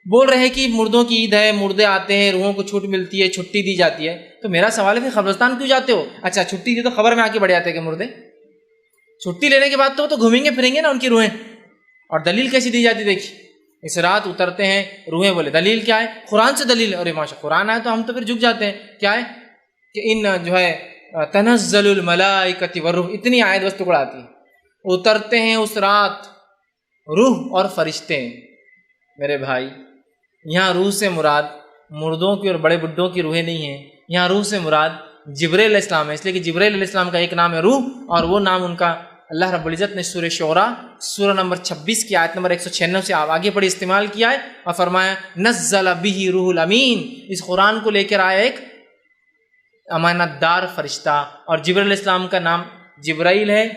بول رہے ہیں کہ مردوں کی عید ہے، مردے آتے ہیں، روحوں کو چھوٹ ملتی ہے، چھٹی دی جاتی ہے، تو میرا سوال ہے پھر قبرستان کیوں جاتے ہو؟ اچھا چھٹی دی تو خبر میں آ کے بڑھ جاتے ہیں کہ مردے، چھٹی لینے کے بعد تو وہ تو گھومیں گے پھریں گے نا ان کی روحیں۔ اور دلیل کیسی دی جاتی دیکھیے، اس رات اترتے ہیں روحیں، بولے دلیل کیا ہے؟ قرآن سے دلیل، اور ماشاء قرآن آئے تو ہم تو پھر جھک جاتے ہیں، کیا ہے کہ ان جو ہے تنزل الملائکۃ والروح، اتنی آیت بس ٹکڑا آتی ہے، اترتے ہیں اس رات روح اور فرشتے۔ میرے بھائی یہاں روح سے مراد مردوں کی اور بڑے بڈھوں کی روحیں نہیں ہیں، یہاں روح سے مراد جبرائیل علیہ السلام ہے، اس لیے کہ جبرائیل علیہ السلام کا ایک نام ہے روح، اور وہ نام ان کا اللہ رب العزت نے سورہ شعراء سورہ نمبر 26 کی آیت نمبر 196 سے آگے پڑھی استعمال کیا ہے، اور فرمایا نزل بہ روح الامین، اس قرآن کو لے کر آیا ایک امانت دار فرشتہ، اور جبرائیل علیہ السلام کا نام جبرائیل ہے،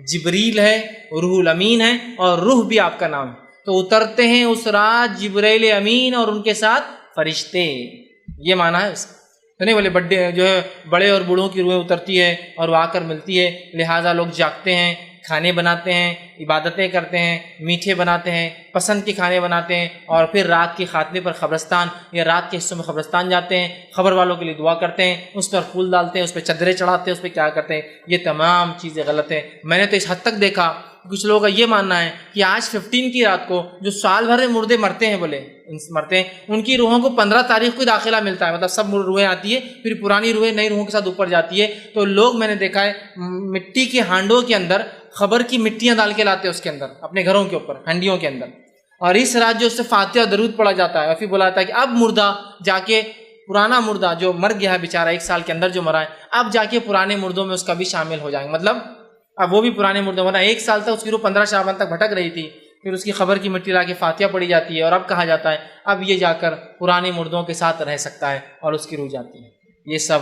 جبریل ہے، روح الامین ہے، اور روح بھی آپ کا نام ہے۔ تو اترتے ہیں اس رات جبرائیل امین اور ان کے ساتھ فرشتے، یہ معنی ہے اس کا۔ تو نہیں بولے بڑے جو ہے بڑے اور بوڑھوں کی روحیں اترتی ہے اور وہ آ کر ملتی ہے، لہٰذا لوگ جاگتے ہیں، کھانے بناتے ہیں، عبادتیں کرتے ہیں، میٹھے بناتے ہیں، پسند کے کھانے بناتے ہیں، اور پھر رات کے خاتمے پر قبرستان یا رات کے حصوں میں قبرستان جاتے ہیں، خبر والوں کے لیے دعا کرتے ہیں، اس پر پھول ڈالتے ہیں، اس پہ چادریں چڑھاتے ہیں، اس پہ کیا کرتے ہیں، یہ تمام چیزیں غلط ہیں۔ میں نے تو اس حد تک دیکھا کچھ لوگوں کا یہ ماننا ہے کہ آج 15 کی رات کو جو سال بھر میں مردے مرتے ہیں، بولے مرتے ہیں، ان کی روحوں کو 15 تاریخ کو داخلہ ملتا ہے، مطلب سب روحیں آتی ہے، پھر پرانی روحیں نئی روحوں کے ساتھ اوپر جاتی ہے۔ تو لوگ میں نے دیکھا ہے مٹی کے ہانڈوں کے اندر خبر کی مٹیاں ڈال کے لاتے ہیں اس کے اندر، اپنے گھروں کے اوپر ہنڈیوں کے اندر، اور اس رات جو اس سے فاتحہ اور درود پڑھا جاتا ہے، اور پھر بولا جاتا ہے کہ اب مردہ جا کے پرانا مردہ جو مر گیا ہے بیچارہ 1 سال کے اندر جو مرا ہے، اب جا کے پرانے مردوں میں اس کا بھی شامل ہو جائیں گے، مطلب اب وہ بھی پرانے مردے، ورنہ 1 سال تک اس کی روح 15 شعبان تک بھٹک رہی تھی، پھر اس کی خبر کی مٹی لا کے فاتحہ پڑھی جاتی ہے، اور اب کہا جاتا ہے اب یہ جا کر پرانے مردوں کے ساتھ رہ سکتا ہے، اور اس کی روح جاتی ہے۔ یہ سب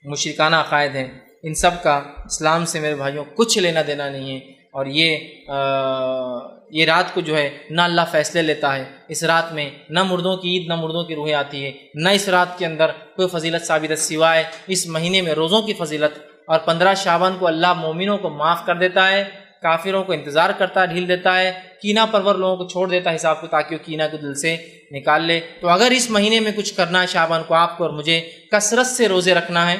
مشرکانہ عقائد ہیں، ان سب کا اسلام سے میرے بھائیوں کچھ لینا دینا نہیں ہے، اور یہ رات کو جو ہے نہ اللہ فیصلے لیتا ہے، اس رات میں نہ مردوں کی عید نہ مردوں کی روحیں آتی ہے، نہ اس رات کے اندر کوئی فضیلت ثابت ہے سوائے اس مہینے میں روزوں کی فضیلت، اور 15 شعبان کو اللہ مومنوں کو معاف کر دیتا ہے، کافروں کو انتظار کرتا ہے، ڈھیل دیتا ہے، کینہ پرور لوگوں کو چھوڑ دیتا ہے حساب کو، تاکہ وہ کینہ کو دل سے نکال لے۔ تو اگر اس مہینے میں کچھ کرنا ہے شعبان کو آپ کو اور مجھے، کثرت سے روزے رکھنا ہے،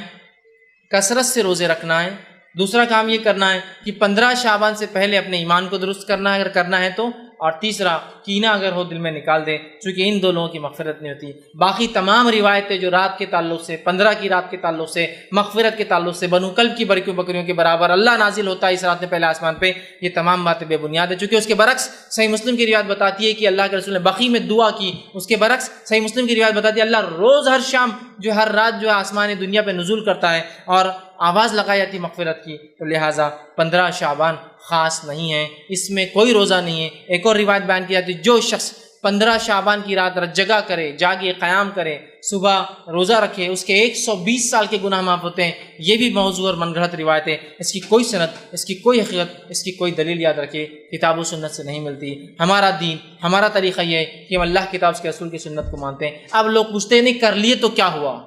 کثرت سے روزے رکھنا ہے۔ دوسرا کام یہ کرنا ہے کہ 15 شعبان سے پہلے اپنے ایمان کو درست کرنا ہے اگر کرنا ہے تو، اور تیسرا کینہ اگر ہو دل میں نکال دے، چونکہ ان دو لوگوں کی مغفرت نہیں ہوتی۔ باقی تمام روایتیں جو رات کے تعلق سے، 15 کی رات کے تعلق سے، مغفرت کے تعلق سے، بنو کلب کی بکریوں کے برابر اللہ نازل ہوتا ہے اس رات میں پہلے آسمان پہ، یہ تمام باتیں بے بنیاد ہے، چونکہ اس کے برعکس صحیح مسلم کی روایت بتاتی ہے کہ اللہ کے رسول نے بقیع میں دعا کی، اس کے برعکس صحیح مسلم کی روایت بتاتی ہے اللہ روز ہر شام جو ہر رات جو ہے آسمان دنیا پہ نزول کرتا ہے اور آواز لگائی جاتی مغفرت کی، تو لہٰذا 15 شعبان خاص نہیں ہے، اس میں کوئی روزہ نہیں ہے۔ ایک اور روایت بیان کی جاتی ہے جو شخص 15 شعبان کی رات جگہ کرے، جاگے، قیام کرے، صبح روزہ رکھے، اس کے 120 سال کے گناہ معاف ہوتے ہیں۔ یہ بھی موضوع اور من گھڑت روایت ہے، اس کی کوئی سند، اس کی کوئی حقیقت، اس کی کوئی دلیل یاد رکھے کتاب و سنت سے نہیں ملتی۔ ہمارا دین، ہمارا طریقہ یہ ہے کہ ہم اللہ کی کتاب کے رسول کی سنت کو مانتے ہیں۔ اب لوگ پوچھتے نہیں کر لیے تو کیا ہوا،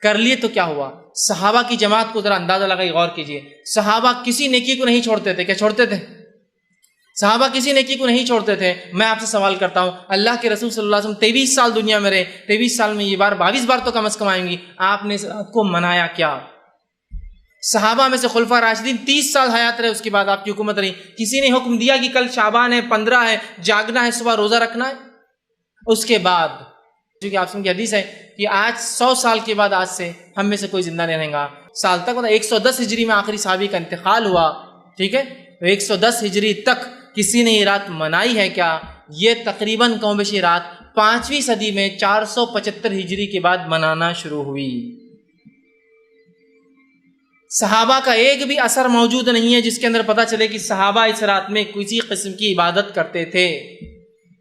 کر لیے تو کیا ہوا؟ صحابہ کی جماعت کو ذرا اندازہ لگائی، غور کیجئے، صحابہ کسی نیکی کو نہیں چھوڑتے تھے، کیا چھوڑتے تھے؟ صحابہ کسی نیکی کو نہیں چھوڑتے تھے۔ میں آپ سے سوال کرتا ہوں، اللہ کے رسول صلی اللہ علیہ وسلم 23 سال دنیا میں رہے، 23 سال میں یہ بار 22 بار تو کم از کم آئیں گی، آپ نے اس رات کو منایا کیا؟ صحابہ میں سے خلفاء راشدین 30 سال حیات رہے، اس کے بعد آپ کی حکومت رہی، کسی نے حکم دیا کہ کل شعبان ہے، 15 ہے، جاگنا ہے، صبح روزہ رکھنا ہے؟ اس کے بعد کیونکہ آپ کی حدیث ہے کہ آج 100 سال کے بعد آج سے ہم میں سے کوئی زندہ نہیں رہے گا سال تک، مطلب 110 ہجری میں آخری صحابی کا انتقال ہوا، ٹھیک ہے؟ تو 110 ہجری تک کسی نے یہ رات منائی ہے کیا؟ یہ تقریباً کم بیشی رات 5ویں صدی میں 475 ہجری کے بعد منانا شروع ہوئی۔ صحابہ کا ایک بھی اثر موجود نہیں ہے جس کے اندر پتہ چلے کہ صحابہ اس رات میں کسی قسم کی عبادت کرتے تھے۔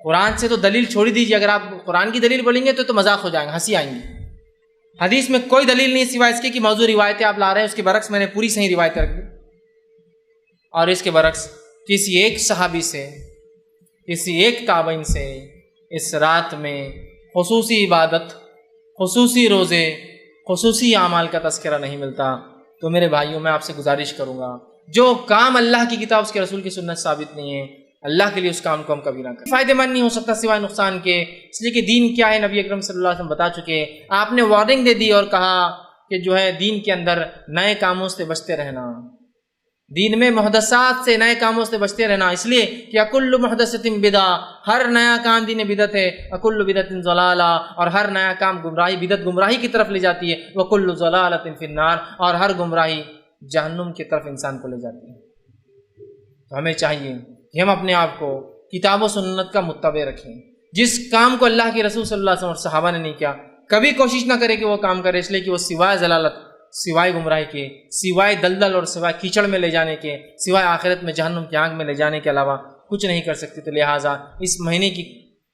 قرآن سے تو دلیل چھوڑی دیجیے، اگر آپ قرآن کی دلیل بولیں گے تو مذاق ہو جائیں گے، ہنسی آئیں گی۔ حدیث میں کوئی دلیل نہیں سوائے اس کی کہ موضوع روایتیں آپ لا رہے ہیں، اس کے برعکس میں نے پوری صحیح روایتیں رکھ دی، اور اس کے برعکس کسی ایک صحابی سے، کسی ایک تابعین سے اس رات میں خصوصی عبادت، خصوصی روزے، خصوصی اعمال کا تذکرہ نہیں ملتا۔ تو میرے بھائیوں، میں آپ سے گزارش کروں گا، جو کام اللہ کی کتاب اس کے رسول کی سنت ثابت نہیں ہے، اللہ کے لیے اس کام کو ہم کبھی نہ کریں۔ فائدہ مند نہیں ہو سکتا سوائے نقصان کے، اس لیے کہ دین کیا ہے نبی اکرم صلی اللہ علیہ وسلم بتا چکے۔ آپ نے وارننگ دے دی اور کہا کہ جو ہے دین کے اندر نئے کاموں سے بچتے رہنا، دین میں محدثات سے، نئے کاموں سے بچتے رہنا، اس لیے کہ اکل محدثۃ بدعہ، ہر نیا کام دین بدعت ہے، اکل بدعت ضلالہ، اور ہر نیا کام گمراہی، بدعت گمراہی کی طرف لے جاتی ہے، وکل ضلالۃ فی النار، اور ہر گمراہی جہنم کی طرف انسان کو لے جاتی ہے۔ تو ہمیں چاہیے کہ ہم اپنے آپ کو کتاب و سنت کا متبع رکھیں، جس کام کو اللہ کے رسول صلی اللہ علیہ وسلم اور صحابہ نے نہیں کیا، کبھی کوشش نہ کرے کہ وہ کام کرے، اس لیے کہ وہ سوائے ضلالت، سوائے گمراہی کے، سوائے دلدل اور سوائے کیچڑ میں لے جانے کے، سوائے آخرت میں جہنم کی آگ میں لے جانے کے علاوہ کچھ نہیں کر سکتی۔ تو لہٰذا اس مہینے کی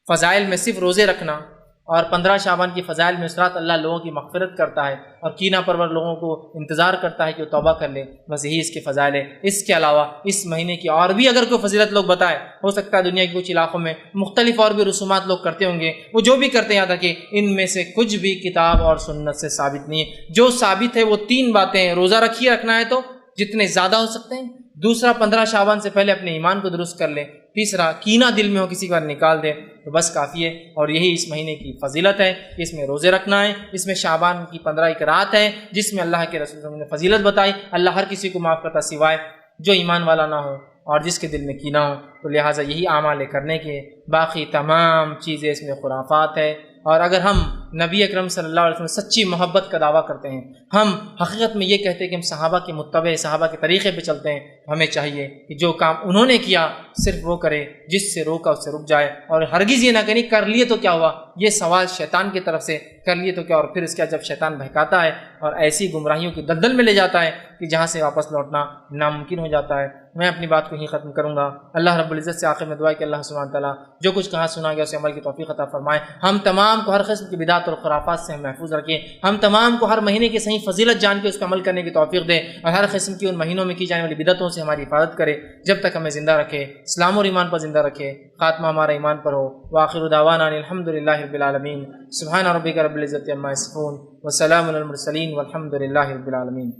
فضائل میں صرف روزے رکھنا اور 15 شعبان کی فضائل میں اس رات اللہ لوگوں کی مغفرت کرتا ہے اور کینہ پرور لوگوں کو انتظار کرتا ہے کہ وہ توبہ کر لیں، بس یہی اس کے فضائل ہے۔ اس کے علاوہ اس مہینے کی اور بھی اگر کوئی فضیلت لوگ بتائے، ہو سکتا ہے دنیا کے کچھ علاقوں میں مختلف اور بھی رسومات لوگ کرتے ہوں گے، وہ جو بھی کرتے ہیں یاد رکھیں ان میں سے کچھ بھی کتاب اور سنت سے ثابت نہیں ہے۔ جو ثابت ہے وہ 3 باتیں ہیں: روزہ رکھیے، رکھنا ہے تو جتنے زیادہ ہو سکتے ہیں، دوسرا 15 شعبان سے پہلے اپنے ایمان کو درست کر لیں، تیسرا کینہ دل میں ہو کسی بار نکال دیں، تو بس کافی ہے۔ اور یہی اس مہینے کی فضیلت ہے کہ اس میں روزے رکھنا ہے، اس میں شعبان کی 15 ایک رات ہے جس میں اللہ کے رسول صلی اللہ علیہ وسلم نے فضیلت بتائی، اللہ ہر کسی کو معاف کرتا سوائے جو ایمان والا نہ ہو اور جس کے دل میں کینہ ہو۔ تو لہٰذا یہی اعمال کرنے کے، باقی تمام چیزیں اس میں خرافات ہے۔ اور اگر ہم نبی اکرم صلی اللہ علیہ وسلم سچی محبت کا دعویٰ کرتے ہیں، ہم حقیقت میں یہ کہتے ہیں کہ ہم صحابہ کے متبع، صحابہ کے طریقے پہ چلتے ہیں، تو ہمیں چاہیے کہ جو کام انہوں نے کیا صرف وہ کرے، جس سے روکا اس سے رک جائے، اور ہرگز یہ نہ کریں کر لیے تو کیا ہوا، یہ سوال شیطان کی طرف سے، کر لیے تو کیا، اور پھر اس کے جب شیطان بہکاتا ہے اور ایسی گمراہیوں کی دلدل میں لے جاتا ہے کہ جہاں سے واپس لوٹنا ناممکن ہو جاتا ہے۔ میں اپنی بات کو ہی ختم کروں گا۔ اللہ رب العزت سے آخر میں دعا ہے کہ اللہ سبحانہ تعالیٰ جو کچھ کہا سنا گیا اسے عمل کی توفیق عطا فرمائے، ہم تمام کو ہر قسم کی بدعت اور خرافات سے محفوظ رکھے، ہم تمام کو ہر مہینے کی صحیح فضیلت جان کے اس پر عمل کرنے کی توفیق دے، اور ہر قسم کی ان مہینوں میں کی جانے والی بدعتوں سے ہماری حفاظت کرے، جب تک ہمیں زندہ رکھے، اسلام اور ایمان پر زندہ رکھے، خاتمہ ہمارا ایمان پر ہو۔ وآخر دعوانا الحمدللہ رب العالمین، سبحان ربک رب العزت عما یصفون، وسلام علی المرسلین، والحمدللہ رب العالمین۔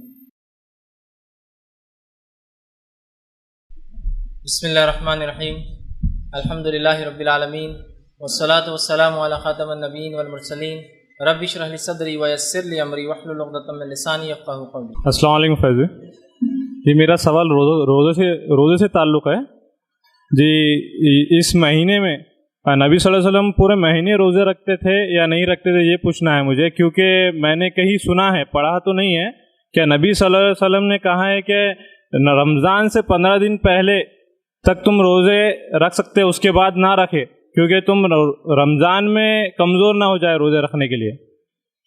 بسم اللہ الرحمن الرحیم، الحمدللہ رب العالمین، والصلاة والسلام علی خاتم النبیین والمرسلین، رب اشرح لی صدری ویسر لی امری واحلل عقدۃ من لسانی یفقہوا قولی۔
السلام علیکم فیض جی، میرا سوال روزے سے تعلق ہے جی۔ اس مہینے میں نبی صلی اللہ علیہ وسلم پورے مہینے روزے رکھتے تھے یا نہیں رکھتے تھے، یہ پوچھنا ہے مجھے، کیونکہ میں نے کہیں سنا ہے، پڑھا تو نہیں ہے، کہ نبی صلی اللہ علیہ وسلم نے کہا ہے کہ رمضان سے 15 دن پہلے تک تم روزے رکھ سکتے، اس کے بعد نہ رکھے، کیونکہ تم رمضان میں کمزور نہ ہو جائے روزے رکھنے کے لیے۔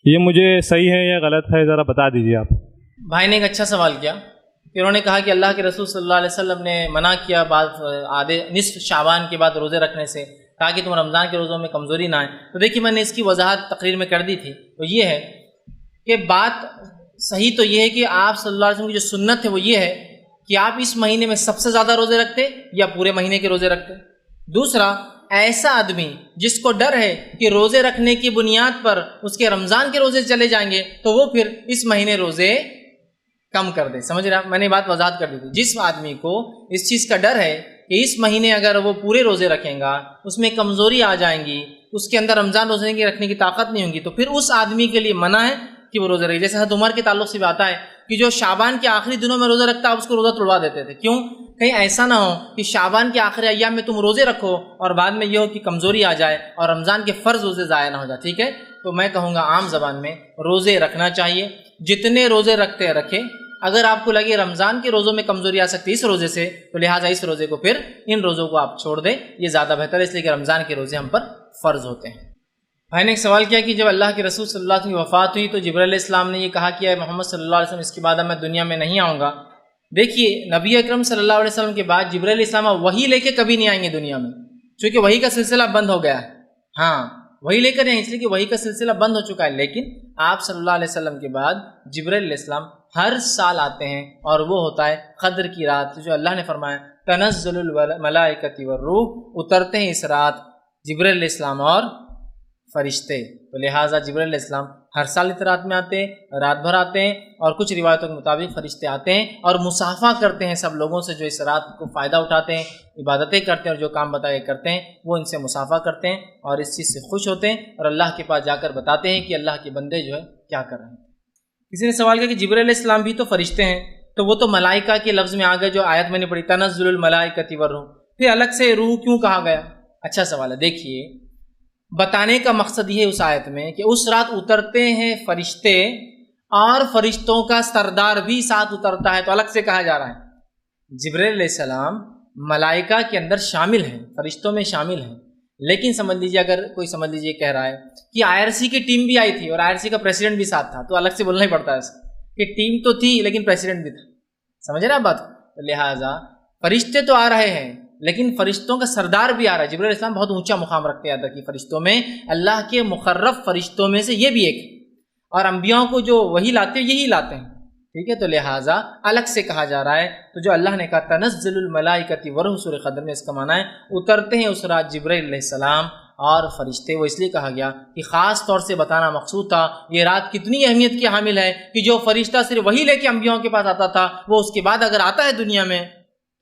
یہ مجھے صحیح ہے یا غلط ہے، ذرا بتا دیجیے آپ۔
بھائی نے ایک اچھا سوال کیا کہ انہوں نے کہا کہ اللہ کے رسول صلی اللہ علیہ وسلم نے منع کیا بعد آدھے نصف شعبان کے بعد روزے رکھنے سے، کہا کہ تم رمضان کے روزوں میں کمزوری نہ آئے۔ تو دیکھیے میں نے اس کی وضاحت تقریر میں کر دی تھی، تو یہ ہے کہ بات صحیح تو یہ ہے کہ آپ صلی اللہ علیہ وسلم کی جو سنت ہے وہ یہ ہے کہ آپ اس مہینے میں سب سے زیادہ روزے رکھتے یا پورے مہینے کے روزے رکھتے۔ دوسرا، ایسا آدمی جس کو ڈر ہے کہ روزے رکھنے کی بنیاد پر اس کے رمضان کے روزے چلے جائیں گے تو وہ پھر اس مہینے روزے کم کر دے۔ سمجھ رہے آپ؟ میں نے بات وضاحت کر دی تھی۔ جس آدمی کو اس چیز کا ڈر ہے کہ اس مہینے اگر وہ پورے روزے رکھیں گا اس میں کمزوری آ جائیں گی، اس کے اندر رمضان روزے کی رکھنے کی طاقت نہیں ہوگی، تو پھر اس آدمی کے لیے منع ہے کہ وہ روزے رکھے۔ جیسے حضرت عمر کے تعلق سے بھی آتا ہے کہ جو شعبان کے آخری دنوں میں روزہ رکھتا ہے اس کو روزہ توڑوا دیتے تھے۔ کیوں؟ کہیں ایسا نہ ہو کہ شعبان کے آخری ایام میں تم روزے رکھو اور بعد میں یہ ہو کہ کمزوری آ جائے اور رمضان کے فرض روزے ضائع نہ ہو جائے۔ ٹھیک ہے، تو میں کہوں گا عام زبان میں روزے رکھنا چاہیے، جتنے روزے رکھتے رکھے، اگر آپ کو لگے رمضان کے روزوں میں کمزوری آ سکتی ہے اس روزے سے، تو لہٰذا اس روزے کو پھر ان روزوں کو آپ چھوڑ دیں، یہ زیادہ بہتر ہے، اس لیے کہ رمضان کے روزے ہم پر فرض ہوتے ہیں۔ بھائی نے ایک سوال کیا کہ جب اللہ کے رسول صلی اللہ علیہ وسلم کی وفات ہوئی تو جبرائیل علیہ السلام نے یہ کہا کہ اے محمد صلی اللہ علیہ وسلم اس کے بعد میں دنیا میں نہیں آؤں گا۔ دیکھیے نبی اکرم صلی اللہ علیہ وسلم کے بعد جبرائیل علیہ السلام وحی لے کے کبھی نہیں آئیں گے دنیا میں، چونکہ وحی کا سلسلہ بند ہو گیا ہے۔ ہاں وہی لے کر اس لیے کہ وہی کا سلسلہ بند ہو چکا ہے، لیکن آپ صلی اللہ علیہ وسلم کے بعد جبرائیل علیہ السلام ہر سال آتے ہیں، اور وہ ہوتا ہے قدر کی رات، جو اللہ نے فرمایا تنزل الملائکۃ والروح، اترتے ہیں اس رات جبرائیل علیہ السلام اور فرشتے، تو لہٰذا جبرائیل علیہ السلام ہر سال اس رات میں آتے ہیں، رات بھر آتے ہیں، اور کچھ روایتوں کے مطابق فرشتے آتے ہیں اور مصافحہ کرتے ہیں سب لوگوں سے جو اس رات کو فائدہ اٹھاتے ہیں، عبادتیں کرتے ہیں اور جو کام بتائے کرتے ہیں، وہ ان سے مصافحہ کرتے ہیں اور اس چیز سے خوش ہوتے ہیں اور اللہ کے پاس جا کر بتاتے ہیں کہ اللہ کے بندے جو ہے کیا کر رہے ہیں۔ کسی نے سوال کیا کہ جبرائیل علیہ السلام بھی تو فرشتے ہیں، تو وہ تو ملائکہ کے لفظ میں آ گئے جو آیت میں نے پڑھی تنزل الملائکۃ والروح، پھر الگ سے روح کیوں کہا گیا؟ اچھا سوال ہے۔ دیکھیے بتانے کا مقصد یہ ہے اس آیت میں کہ اس رات اترتے ہیں فرشتے اور فرشتوں کا سردار بھی ساتھ اترتا ہے، تو الگ سے کہا جا رہا ہے جبرائیل علیہ السلام ملائکہ کے اندر شامل ہیں، فرشتوں میں شامل ہیں، لیکن سمجھ لیجیے اگر کوئی سمجھ لیجیے کہہ رہا ہے کہ IRC کی ٹیم بھی آئی تھی اور IRC کا پریسیڈنٹ بھی ساتھ تھا، تو الگ سے بولنا ہی پڑتا ہے اس کہ ٹیم تو تھی لیکن پریسیڈنٹ بھی تھا، سمجھ رہے ہیں بات؟ تو لہٰذا فرشتے تو آ رہے ہیں لیکن فرشتوں کا سردار بھی آ رہا ہے۔ جبرائیل علیہ السلام بہت اونچا مقام رکھتے ہیں کہ فرشتوں میں، اللہ کے مقرب فرشتوں میں سے یہ بھی ایک ہے، اور انبیاء کو جو وہی لاتے ہیں یہی لاتے ہیں، ٹھیک ہے؟ تو لہٰذا الگ سے کہا جا رہا ہے۔ تو جو اللہ نے کہا تنزل الملائکۃ والروح سورہ قدر میں اس کا معنی ہے اترتے ہیں اس رات جبرائیل علیہ السلام اور فرشتے، وہ اس لیے کہا گیا کہ خاص طور سے بتانا مقصود تھا یہ رات کتنی اہمیت کی حامل ہے کہ جو فرشتہ صرف وہی لے کے انبیاء کے پاس آتا تھا، وہ اس کے بعد اگر آتا ہے دنیا میں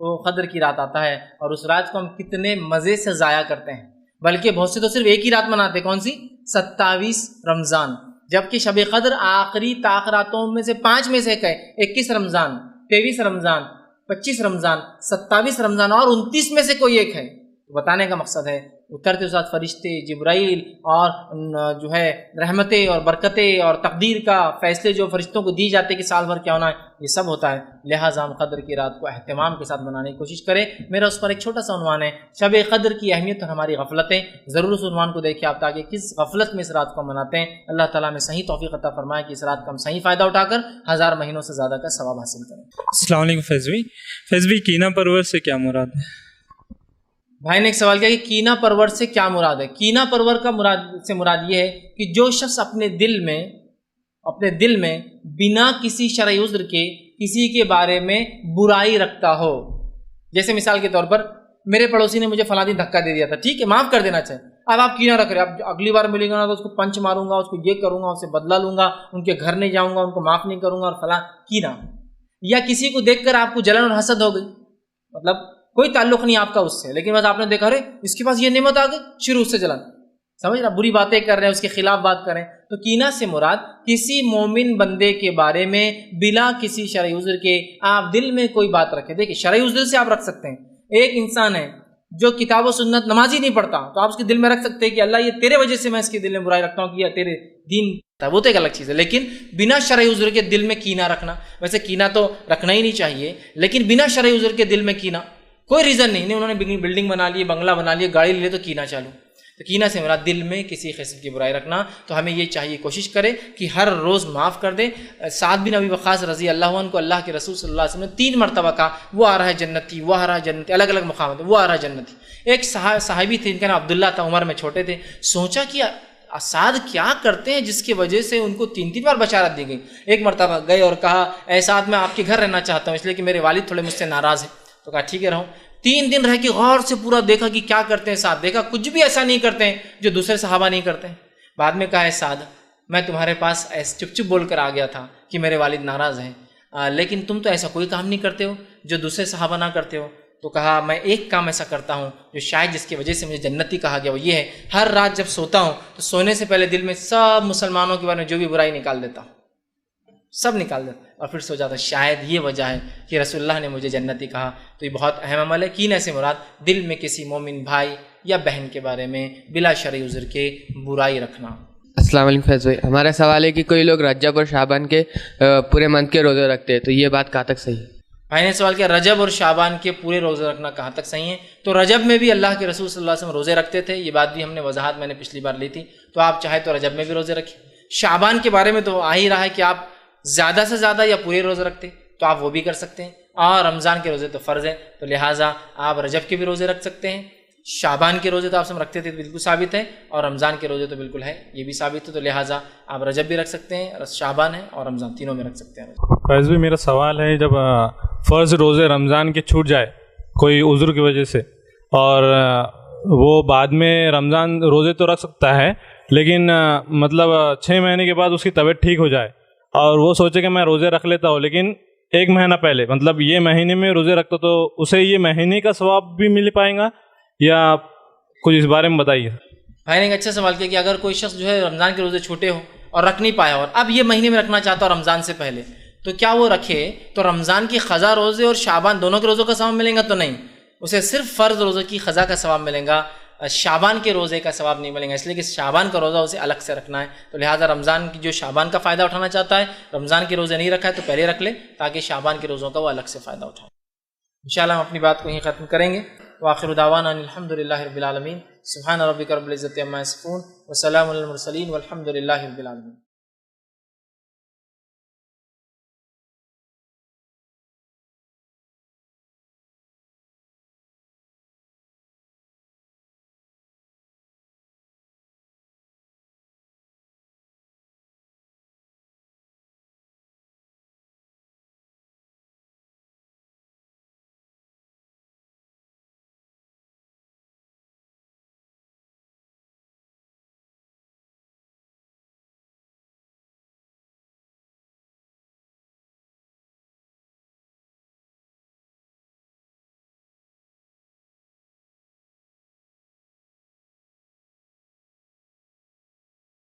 تو قدر کی رات آتا ہے، اور اس رات کو ہم کتنے مزے سے ضائع کرتے ہیں، بلکہ بہت سے تو صرف ایک ہی رات مناتے ہیں، کون سی؟ 27 رمضان، جبکہ شب قدر آخری تاخراتوں میں سے 5 میں سے ایک ہے، 21 رمضان، 23 رمضان، 25 رمضان، 27 رمضان اور 29 میں سے کوئی ایک ہے۔ بتانے کا مقصد ہے اترتے اس رات فرشتے، جبرائیل اور جو ہے رحمتیں اور برکتیں اور تقدیر کا فیصلے جو فرشتوں کو دی جاتے کہ سال بھر کیا ہونا ہے، یہ سب ہوتا ہے۔ لہٰذا ہم قدر کی رات کو اہتمام کے ساتھ منانے کی کوشش کریں۔ میرا اس پر ایک چھوٹا سا عنوان ہے شب قدر کی اہمیت اور ہماری غفلتیں، ضرور اس عنوان کو دیکھیں آپ تاکہ کس غفلت میں اس رات کو مناتے ہیں۔ اللہ تعالیٰ میں صحیح توفیق عطا فرمائے کہ اس رات کا ہم صحیح فائدہ اٹھا کر 1000 مہینوں سے زیادہ کا ثواب حاصل کریں۔
السلام علیکم فیض بھائی کینہ پرور سے کیا مراد ہے؟
بھائی نے ایک سوال کیا کہ کینہ پرور سے کیا مراد ہے؟ کینہ پرور کا مراد یہ ہے کہ جو شخص اپنے دل میں بنا کسی شرعی عذر کے کسی کے بارے میں برائی رکھتا ہو، جیسے مثال کے طور پر میرے پڑوسی نے مجھے فلاں دن دھکا دے دیا تھا، ٹھیک ہے معاف کر دینا چاہیے، اب آپ کینہ رکھ رہے، اب اگلی بار ملیں گا نا تو اس کو پنچ ماروں گا، اس کو یہ کروں گا، اس سے بدلہ لوں گا، ان کے گھر نہیں جاؤں گا، ان کو معاف نہیں کروں گا اور فلاں کینہ۔ یا کسی کو دیکھ کر آپ کو جلن اور حسد ہو گئی، مطلب کوئی تعلق نہیں آپ کا اس سے، لیکن بس آپ نے دیکھا رہے اس کے پاس یہ نعمت آ گئی، شروع سے جلن، سمجھ رہا، بری باتیں کر رہے ہیں، اس کے خلاف بات کریں۔ تو کینہ سے مراد کسی مومن بندے کے بارے میں بلا کسی شرعی عذر کے آپ دل میں کوئی بات رکھیں۔ دیکھیں شرعی عذر سے آپ رکھ سکتے ہیں، ایک انسان ہے جو کتاب و سنت نمازی نہیں پڑھتا تو آپ اس کے دل میں رکھ سکتے ہیں کہ اللہ یہ تیرے وجہ سے میں اس کے دل میں برائی رکھتا ہوں کہ یہ تیرے دین، وہ تو ایک الگ چیز ہے، لیکن بنا شرعی عذر کے دل میں کینہ رکھنا، ویسے کینہ تو رکھنا ہی نہیں چاہیے، لیکن بنا شرعی عذر کے دل میں کینہ، کوئی ریزن نہیں، انہوں نے بلڈنگ بنا لی، بنگلہ بنا لیا، گاڑی لے لی تو کینہ چالو۔ تو کینہ سے مراد دل میں کسی قسم کی برائی رکھنا، تو ہمیں یہ چاہیے کوشش کرے کہ ہر روز معاف کر دے۔ سعد بن ابی وقاص رضی اللہ عنہ کو اللہ کے رسول صلی اللہ علیہ وسلم نے 3 مرتبہ کہا وہ آ رہا ہے جنتی، وہ آ رہا ہے جنتی، الگ الگ مقامات وہ آ رہا ہے جنتی۔ ایک صحابی تھے، ان کا نام عبداللہ تھا، عمر میں چھوٹے تھے، سوچا کہ سعد کیا کرتے ہیں جس کی وجہ سے ان کو 3 بار بشارت دی گئی۔ ایک مرتبہ گئے اور کہا اے سعد میں آپ کے گھر رہنا چاہتا ہوں اس لیے کہ میرے والد تھوڑے مجھ سے ناراض ہیں، تو کہا ٹھیک ہے رہو۔ 3 دن رہ کے غور سے پورا دیکھا کہ کیا کرتے ہیں سعد، دیکھا کچھ بھی ایسا نہیں کرتے ہیں جو دوسرے صحابہ نہیں کرتے ہیں۔ بعد میں کہا ہے سعد میں تمہارے پاس ایسے چپ بول کر آ گیا تھا کہ میرے والد ناراض ہیں، لیکن تم تو ایسا کوئی کام نہیں کرتے ہو جو دوسرے صحابہ نہ کرتے ہو۔ تو کہا میں ایک کام ایسا کرتا ہوں جو شاید جس کی وجہ سے مجھے جنتی کہا گیا، وہ یہ ہے ہر رات جب سوتا ہوں تو سونے سے پہلے دل میں سب مسلمانوں کے بارے میں جو بھی برائی نکال دیتا ہوں، سب نکال دیتا اور پھر سو جاتا۔ شاید یہ وجہ ہے کہ رسول اللہ نے مجھے جنتی کہا۔ تو یہ بہت اہم عمل ہے۔ کینہ سے مراد دل میں کسی مومن بھائی یا بہن کے بارے میں بلا شرعی عذر کے برائی رکھنا۔
السلام علیکم فیض بھائی. ہمارا سوال ہے کہ کوئی لوگ رجب اور شعبان کے پورے منتھ کے روزے رکھتے ہیں، تو یہ بات کہاں تک صحیح ہے؟
بھائی نے سوال کیا رجب اور شعبان کے پورے روزے رکھنا کہاں تک صحیح ہے. تو رجب میں بھی اللہ کے رسول صلی اللہ علیہ وسلم روزے رکھتے تھے، یہ بات بھی ہم نے وضاحت میں نے پچھلی بار لی تھی. تو آپ چاہے تو رجب میں بھی روزے رکھیں. شعبان کے بارے میں تو آ ہی رہا ہے کہ آپ زیادہ سے زیادہ یا پورے روزے رکھتے تو آپ وہ بھی کر سکتے ہیں. اور رمضان کے روزے تو فرض ہیں، تو لہٰذا آپ رجب کے بھی روزے رکھ سکتے ہیں. شعبان کے روزے تو آپ سب رکھتے تھے، بالکل ثابت ہے، اور رمضان کے روزے تو بالکل ہے، یہ بھی ثابت ہے. تو لہٰذا آپ رجب بھی رکھ سکتے ہیں، شعبان ہے اور رمضان، تینوں میں رکھ سکتے ہیں.
فیض بھی میرا سوال ہے، جب فرض روزے رمضان کے چھوٹ جائے کوئی عذر کی وجہ سے، اور وہ بعد میں رمضان روزے تو رکھ سکتا ہے، لیکن مطلب 6 مہینے کے بعد اس کی طبیعت ٹھیک ہو جائے اور وہ سوچے کہ میں روزے رکھ لیتا ہوں، لیکن 1 مہینہ پہلے مطلب یہ مہینے میں روزے رکھتا، تو اسے یہ مہینے کا ثواب بھی مل پائے گا یا کچھ اس بارے میں بتائیے.
بھائی نے ایک اچھا سوال کیا کہ اگر کوئی شخص جو ہے رمضان کے روزے چھوٹے ہو اور رکھ نہیں پایا اور اب یہ مہینے میں رکھنا چاہتا ہو رمضان سے پہلے، تو کیا وہ رکھے؟ تو رمضان کی قضا روزے اور شعبان دونوں کے روزوں کا ثواب ملے گا؟ تو نہیں، اسے صرف فرض روزے کی قضا کا ثواب ملے گا، شعبان کے روزے کا ثواب نہیں ملے گا، اس لیے کہ شعبان کا روزہ اسے الگ سے رکھنا ہے. تو لہٰذا رمضان کی جو شعبان کا فائدہ اٹھانا چاہتا ہے، رمضان کے روزے نہیں رکھا ہے تو پہلے رکھ لے تاکہ شعبان کے روزوں کا وہ الگ سے فائدہ اٹھائے. انشاءاللہ ہم اپنی بات کو یہیں ختم کریں گے. وآخر دعوانا الحمدللہ رب العالمین. سبحان ربک رب العزۃ عما یصفون وسلام علی المرسلین والحمد للہ رب العالمین.